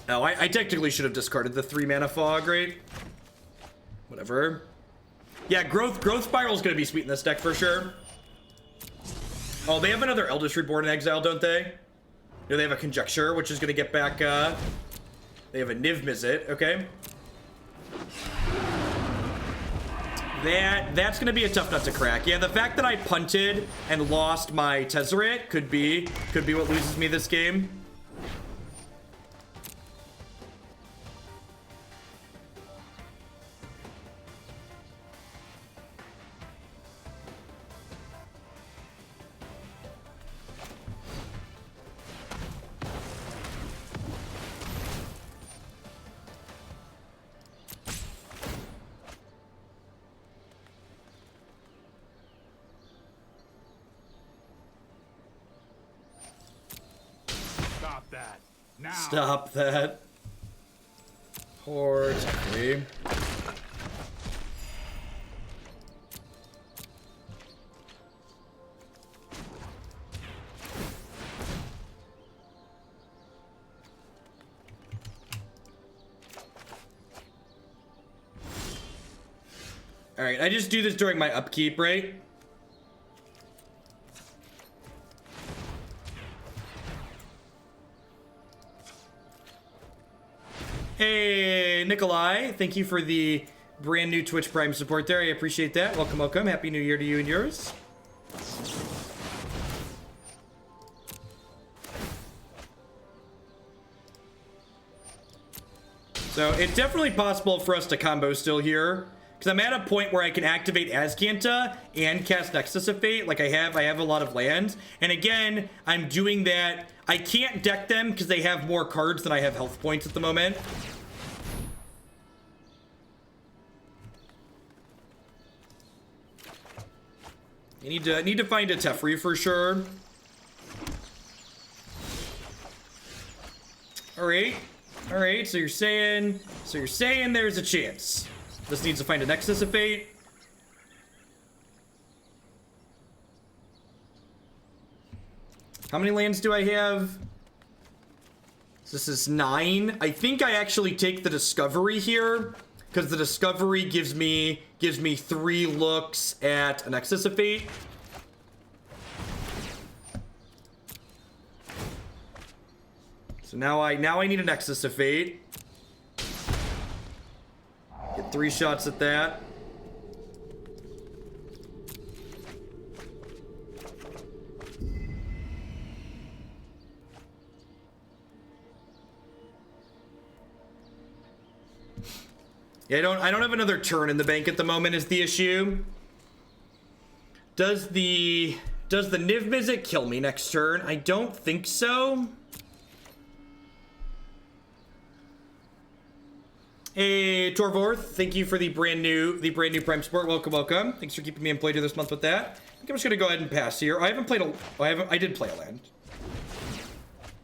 Oh, I technically should have discarded the 3-mana fog, right? Whatever. Yeah, growth spiral is gonna be sweet in this deck for sure. Oh, they have another Eldest Reborn in exile, don't they? No, they have a Conjecture, which is gonna get back, they have a Niv Mizzet, okay. That's gonna be a tough nut to crack. Yeah, the fact that I punted and lost my Tezzeret could be what loses me this game. that. Now. Stop that. Poor Teferi. Alright, I just do this during my upkeep, right? Hey, Nikolai, thank you for the brand new Twitch Prime support there. I appreciate that. Welcome, welcome. Happy New Year to you and yours. So it's definitely possible for us to combo still here, because I'm at a point where I can activate Azcanta and cast Nexus of Fate. Like I have a lot of lands. And again, I'm doing that. I can't deck them because they have more cards than I have health points at the moment. I need to find a Teferi for sure. All right, so you're saying there's a chance. This needs to find a Nexus of Fate. How many lands do I have? This is 9. I think I actually take the Discovery here, because the Discovery gives me 3 looks at a Nexus of Fate. So now I need a Nexus of Fate. Get 3 shots at that. Yeah, I don't have another turn in the bank at the moment is the issue. Does the Niv Mizzet kill me next turn? I don't think so. Hey, Torvorth, thank you for the brand new Prime support. Welcome, welcome. Thanks for keeping me employed here this month with that. I think I'm just gonna go ahead and pass here. I did play a land.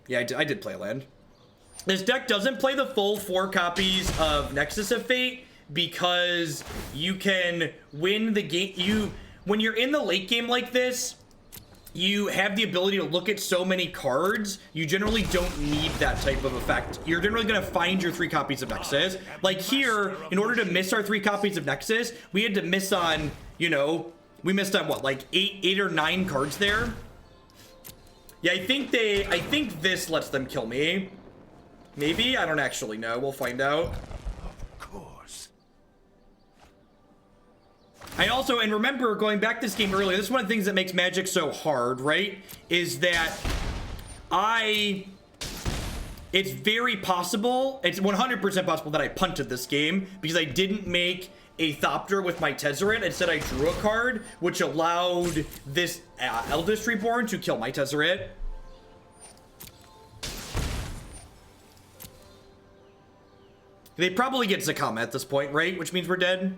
Yeah, I did play a land. This deck doesn't play the full 4 copies of Nexus of Fate because you can win the game. When you're in the late game like this, you have the ability to look at so many cards, you generally don't need that type of effect. You're generally going to find your 3 copies of Nexus. Like here, in order to miss our 3 copies of Nexus, we had to miss on, we missed on what, like 8 or 9 cards there? Yeah, I think this lets them kill me. Maybe? I don't actually know. We'll find out. I also, and remember, going back to this game earlier, this is one of the things that makes Magic so hard, right? Is that it's very possible, it's 100% possible that I punted this game because I didn't make a Thopter with my Tezzeret. Instead, I drew a card, which allowed this Eldest Reborn to kill my Tezzeret. They probably get Zakama at this point, right? Which means we're dead.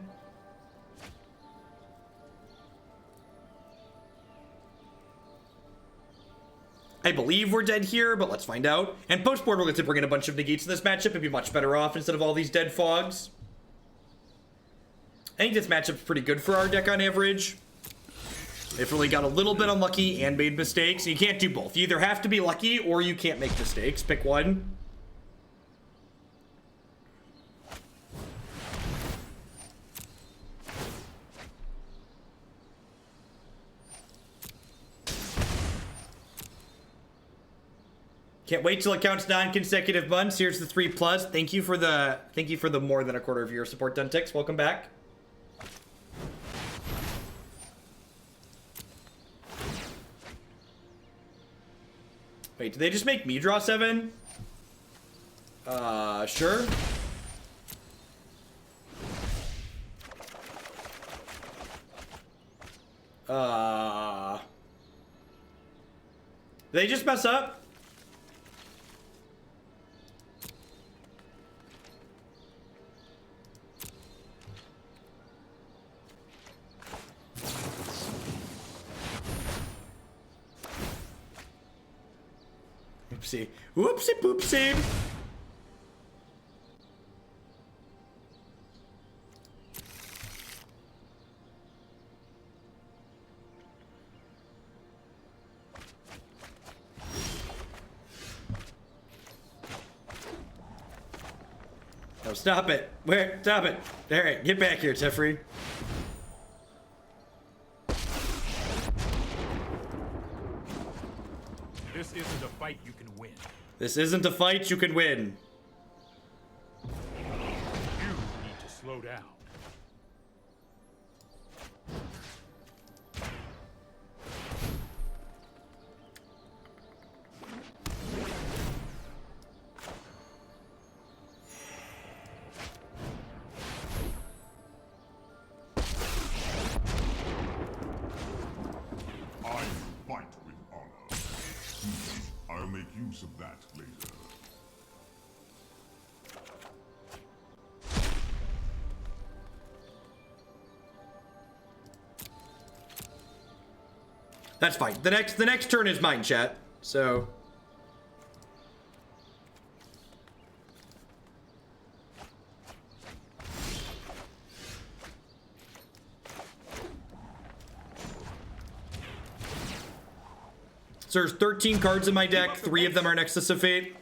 I believe we're dead here, but let's find out. And post-board, we're going to bring in a bunch of negates in this matchup. It'd be much better off instead of all these dead fogs. I think this matchup's pretty good for our deck on average. They've really got a little bit unlucky and made mistakes. You can't do both. You either have to be lucky or you can't make mistakes. Pick one. Can't wait till it counts non-consecutive months. Here's the 3+. Thank you for the more than a quarter of your support, Duntix. Welcome back. Wait, did they just make me draw 7? Sure. Did they just mess up? Whoopsie. Whoopsie poopsie. Oh, stop it. Where? Stop it. All right, get back here, Teferi. This isn't a fight you can win. This isn't a fight you can win. You need to slow down. I fight with honor. I'll make use of that later. That's fine. The next turn is mine, chat. So there's 13 cards in my deck. 3 of them are Nexus of Fate.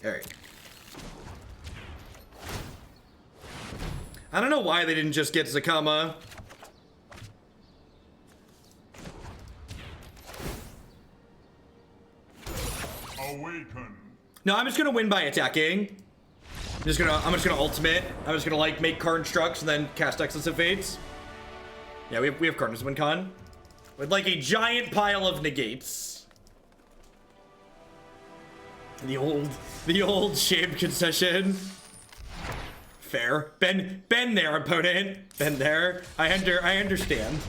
All right. I don't know why they didn't just get Zakama. Awaken. No, I'm just gonna win by attacking. I'm just gonna ultimate. I'm just gonna like make Karn structs and then cast Nexus of Fates. Yeah, we have Karn as win con. With like a giant pile of negates. The old shame concession. Fair. Been there, opponent. Been there. I understand.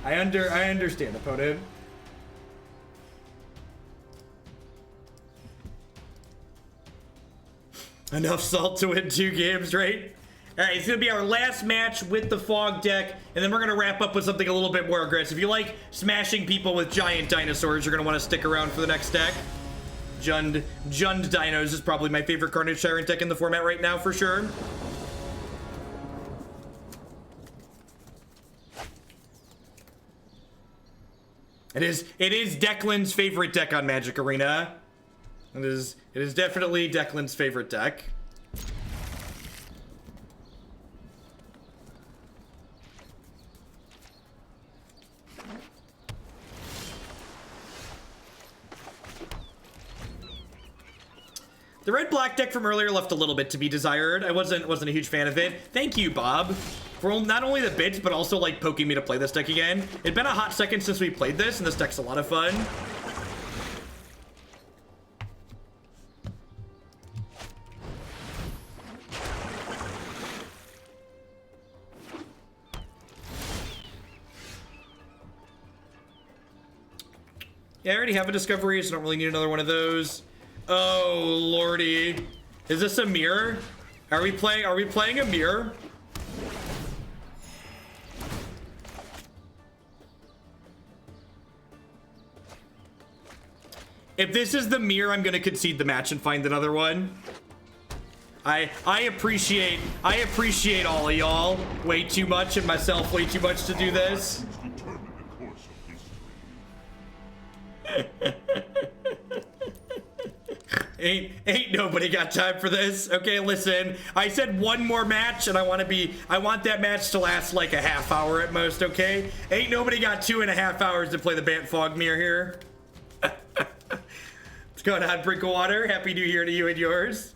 I understand, opponent. Enough salt to win 2 games, right? All right, it's gonna be our last match with the Fog deck, and then we're gonna wrap up with something a little bit more aggressive. If you like smashing people with giant dinosaurs, you're gonna want to stick around for the next deck. Jund Dinos is probably my favorite Carnage Tyrant deck in the format right now, for sure. It is Declan's favorite deck on Magic Arena. It is definitely Declan's favorite deck. The red-black deck from earlier left a little bit to be desired. I wasn't a huge fan of it. Thank you, Bob, for not only the bits, but also like poking me to play this deck again. It'd been a hot second since we played this, and this deck's a lot of fun. Yeah, I already have a Discovery, so I don't really need another one of those. Oh, lordy. Is this a mirror? Are we playing a mirror? If this is the mirror, I'm gonna concede the match and find another one. I appreciate all of y'all way too much and myself way too much to do this. Determine the course of history. Ain't nobody got time for this. Okay, listen. I said one more match, and I want that match to last like a half hour at most. Okay, ain't nobody got 2.5 hours to play the Bant Fog mirror here. What's going on, Brink of Water? Happy New Year to you and yours.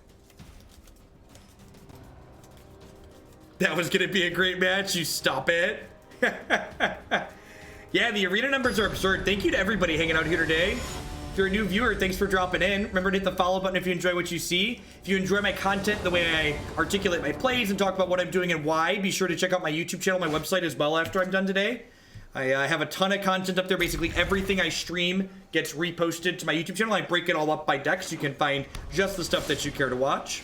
That was gonna be a great match. You stop it. Yeah, the arena numbers are absurd. Thank you to everybody hanging out here today. If you're a new viewer, thanks for dropping in. Remember to hit the follow button if you enjoy what you see. If you enjoy my content, the way I articulate my plays and talk about what I'm doing and why, be sure to check out my YouTube channel, my website as well after I'm done today. I have a ton of content up there. Basically everything I stream gets reposted to my YouTube channel. I break it all up by deck so you can find just the stuff that you care to watch.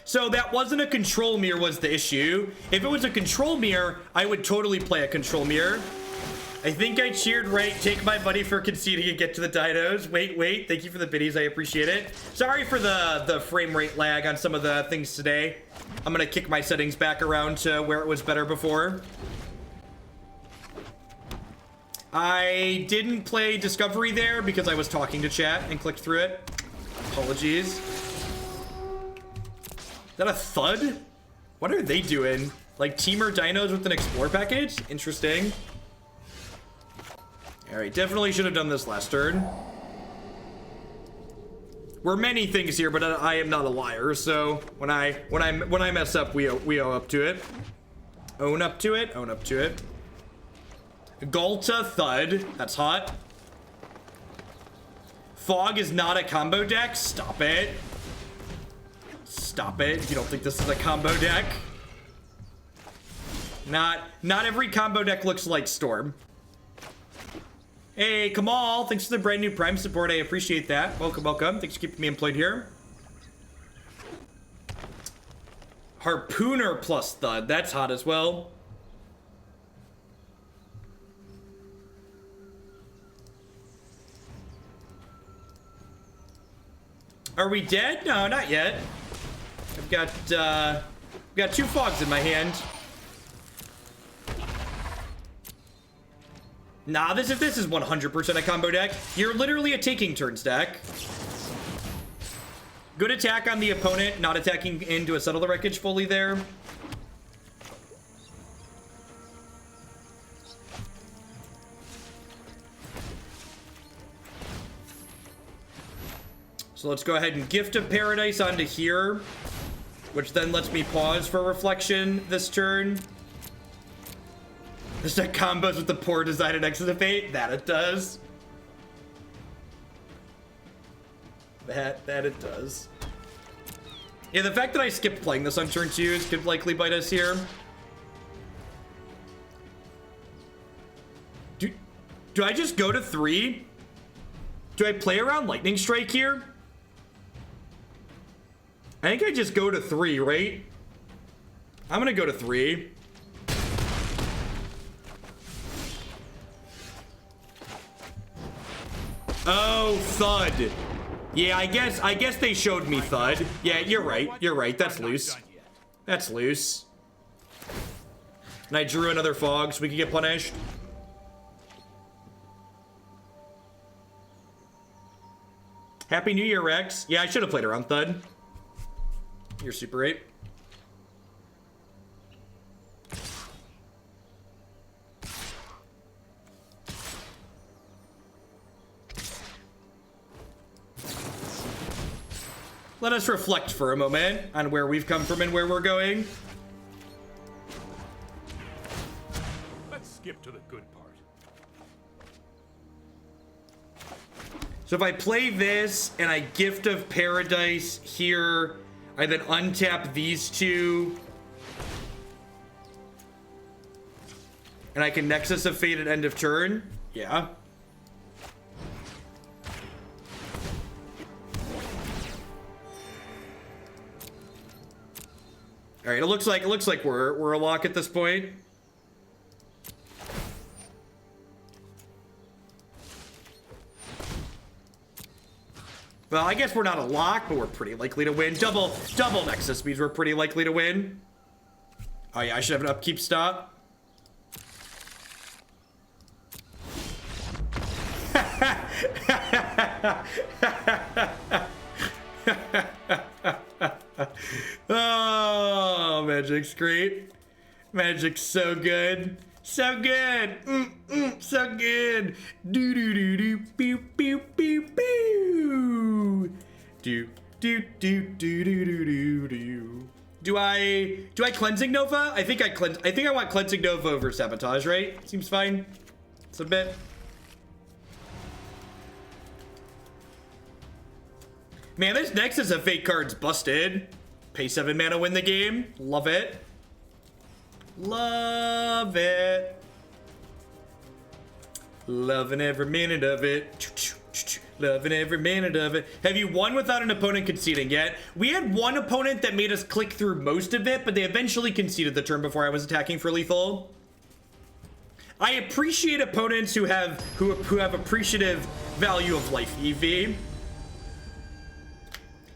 So that wasn't a control mirror was the issue. If it was a control mirror, I would totally play a control mirror. I think I cheered right. Take my money for conceding and get to the dinos. Wait. Thank you for the biddies. I appreciate it. Sorry for the frame rate lag on some of the things today. I'm going to kick my settings back around to where it was better before. I didn't play Discovery there because I was talking to chat and clicked through it. Apologies. Is that a thud? What are they doing? Like Temur dinos with an explore package? Interesting. All right, definitely should have done this last turn. We're many things here, but I am not a liar. So when I mess up, we owe up to it. Own up to it. Own up to it. Galta thud. That's hot. Fog is not a combo deck. Stop it. Stop it. You don't think this is a combo deck? Not every combo deck looks like Storm. Hey, Kamal, thanks for the brand new Prime support. I appreciate that. Welcome. Thanks for keeping me employed here. Harpooner plus thud. That's hot as well. Are we dead? No, not yet. I've got two fogs in my hand. Nah, this is 100% a combo deck. You're literally a taking turns deck. Good attack on the opponent, not attacking into a Settle the Wreckage fully there. So let's go ahead and Gift of Paradise onto here, which then lets me pause for reflection this turn. This deck combos with the poor design of Nexus of Fate. That it does. That it does. Yeah, the fact that I skipped playing this on turn 2 could likely bite us here. Do I just go to 3? Do I play around Lightning Strike here? I think I just go to 3, right? I'm gonna go to 3. Oh, thud. Yeah, I guess they showed me thud. Yeah, you're right. That's loose. That's loose. And I drew another fog so we could get punished. Happy New Year, Rex. Yeah, I should have played around thud. You're Super 8. Let us reflect for a moment on where we've come from and where we're going. Let's skip to the good part. So if I play this and I Gift of Paradise here, I then untap these two. And I can Nexus of Fate at end of turn. Yeah. All right, it looks like we're a lock at this point. Well, I guess we're not a lock, but we're pretty likely to win. Double Nexus means we're pretty likely to win. Oh yeah, I should have an upkeep stop. Oh, Magic's great. Magic's so good. So good. So good. Do do do do pew pew pew pew. Do do do do do do do. Do I Cleansing Nova? I think I want Cleansing Nova over Sabotage, right? Seems fine. It's a bit. Man, this Nexus of Fate card's busted. Pay 7 mana, win the game. Love it. Love it. Loving every minute of it. Loving every minute of it. Have you won without an opponent conceding yet? We had one opponent that made us click through most of it, but they eventually conceded the turn before I was attacking for lethal. I appreciate opponents who have appreciative value of life EV.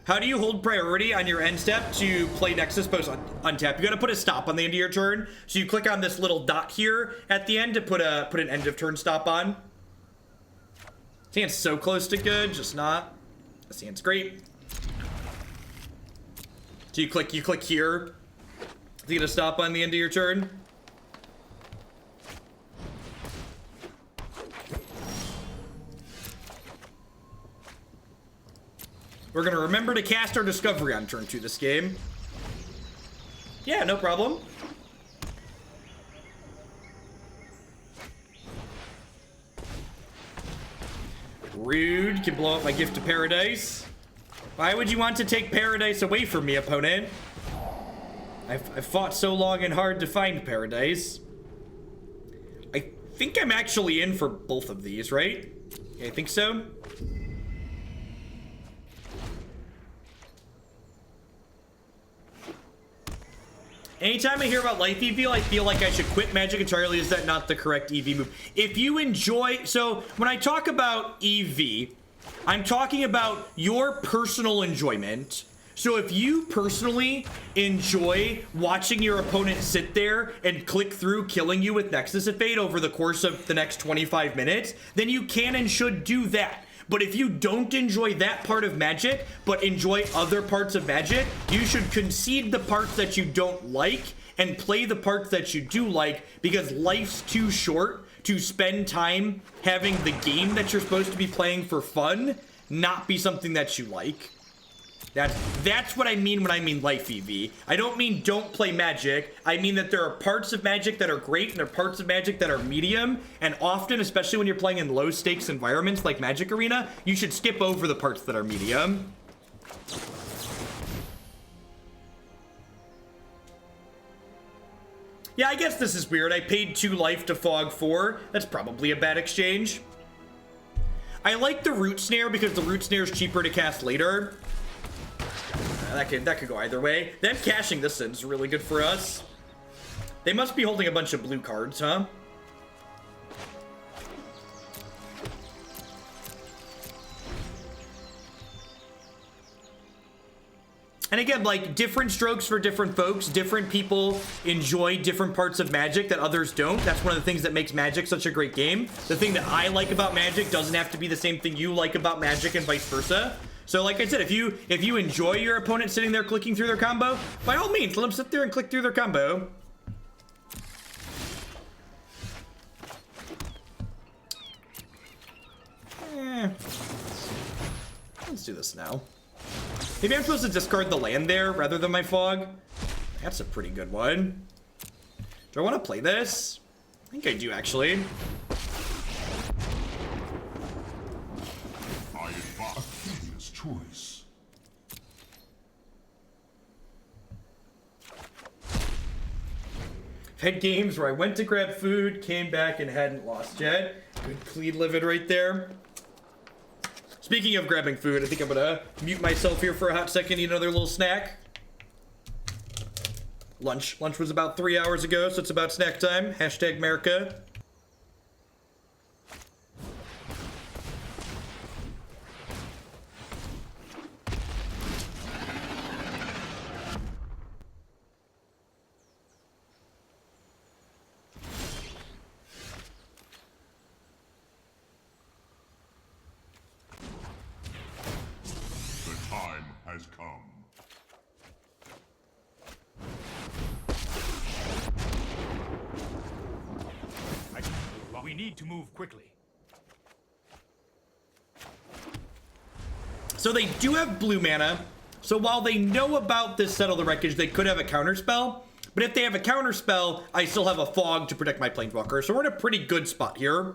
How do you hold priority on your end step to play Nexus post untap? You gotta put a stop on the end of your turn. So you click on this little dot here at the end to put an end of turn stop on. I think it's so close to good, just not. I think it's great. So you click here to get a stop on the end of your turn. We're gonna remember to cast our Discovery on turn 2 this game. Yeah, no problem. Rude, can blow up my gift to Paradise. Why would you want to take Paradise away from me, opponent? I've fought so long and hard to find Paradise. I think I'm actually in for both of these, right? Yeah, I think so. Anytime I hear about life EV, I feel like I should quit Magic entirely. Is that not the correct EV move? If you enjoy... So, when I talk about EV, I'm talking about your personal enjoyment. So, if you personally enjoy watching your opponent sit there and click through killing you with Nexus of Fate over the course of the next 25 minutes, then you can and should do that. But if you don't enjoy that part of Magic, but enjoy other parts of Magic, you should concede the parts that you don't like and play the parts that you do like, because life's too short to spend time having the game that you're supposed to be playing for fun not be something that you like. That's what I mean when I mean life EV. I don't mean don't play Magic. I mean that there are parts of Magic that are great and there are parts of Magic that are medium. And often, especially when you're playing in low stakes environments like Magic Arena, you should skip over the parts that are medium. Yeah, I guess this is weird. I paid 2 life to Fog 4. That's probably a bad exchange. I like the Root Snare because the Root Snare is cheaper to cast later. That could go either way. Them cashing this in is really good for us. They must be holding a bunch of blue cards, huh? And again, like, different strokes for different folks. Different people enjoy different parts of Magic that others don't. That's one of the things that makes Magic such a great game. The thing that I like about Magic doesn't have to be the same thing you like about Magic and vice versa. So like I said, if you enjoy your opponent sitting there clicking through their combo, by all means, let them sit there and click through their combo. Let's do this now. Maybe I'm supposed to discard the land there rather than my Fog. That's a pretty good one. Do I want to play this? I think I do, actually. Choice. I've had games where I went to grab food, came back, and hadn't lost yet. Good clean livid right there. Speaking of grabbing food, I think I'm gonna mute myself here for a hot second, eat another little snack. Lunch was about 3 hours ago, so it's about snack time. Hashtag America. We need to move quickly. So they do have blue mana. So while they know about this Settle the Wreckage, they could have a counterspell. But if they have a counterspell, I still have a Fog to protect my Planeswalker. So we're in a pretty good spot here.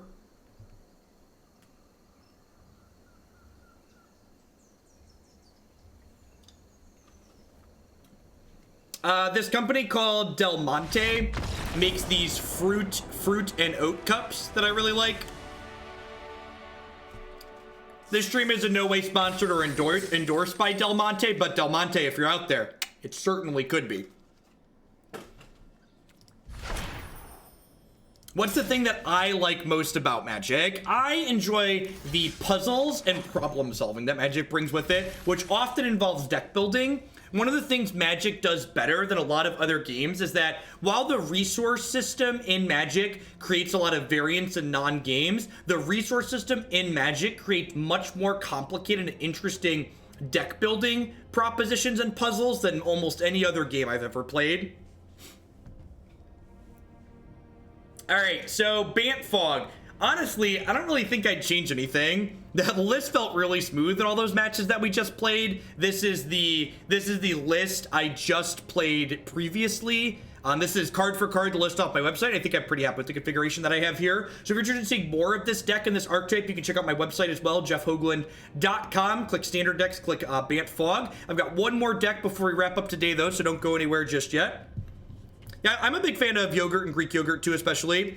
This company called Del Monte makes these fruit and oat cups that I really like. This stream is in no way sponsored or endorsed by Del Monte, but Del Monte, if you're out there, it certainly could be. What's the thing that I like most about Magic? I enjoy the puzzles and problem solving that Magic brings with it, which often involves deck building. One of the things Magic does better than a lot of other games is that while the resource system in Magic creates a lot of variance in non-games, the resource system in Magic creates much more complicated and interesting deck building propositions and puzzles than almost any other game I've ever played. All right, so Bant Fog. Honestly, I don't really think I'd change anything. The list felt really smooth in all those matches that we just played. This is the list I just played previously. This is card for card, the list off my website. I think I'm pretty happy with the configuration that I have here. So if you're interested in seeing more of this deck and this archetype, you can check out my website as well, jeffhoagland.com. Click standard decks, click Bant Fog. I've got one more deck before we wrap up today though, so don't go anywhere just yet. Yeah, I'm a big fan of yogurt and Greek yogurt too, especially.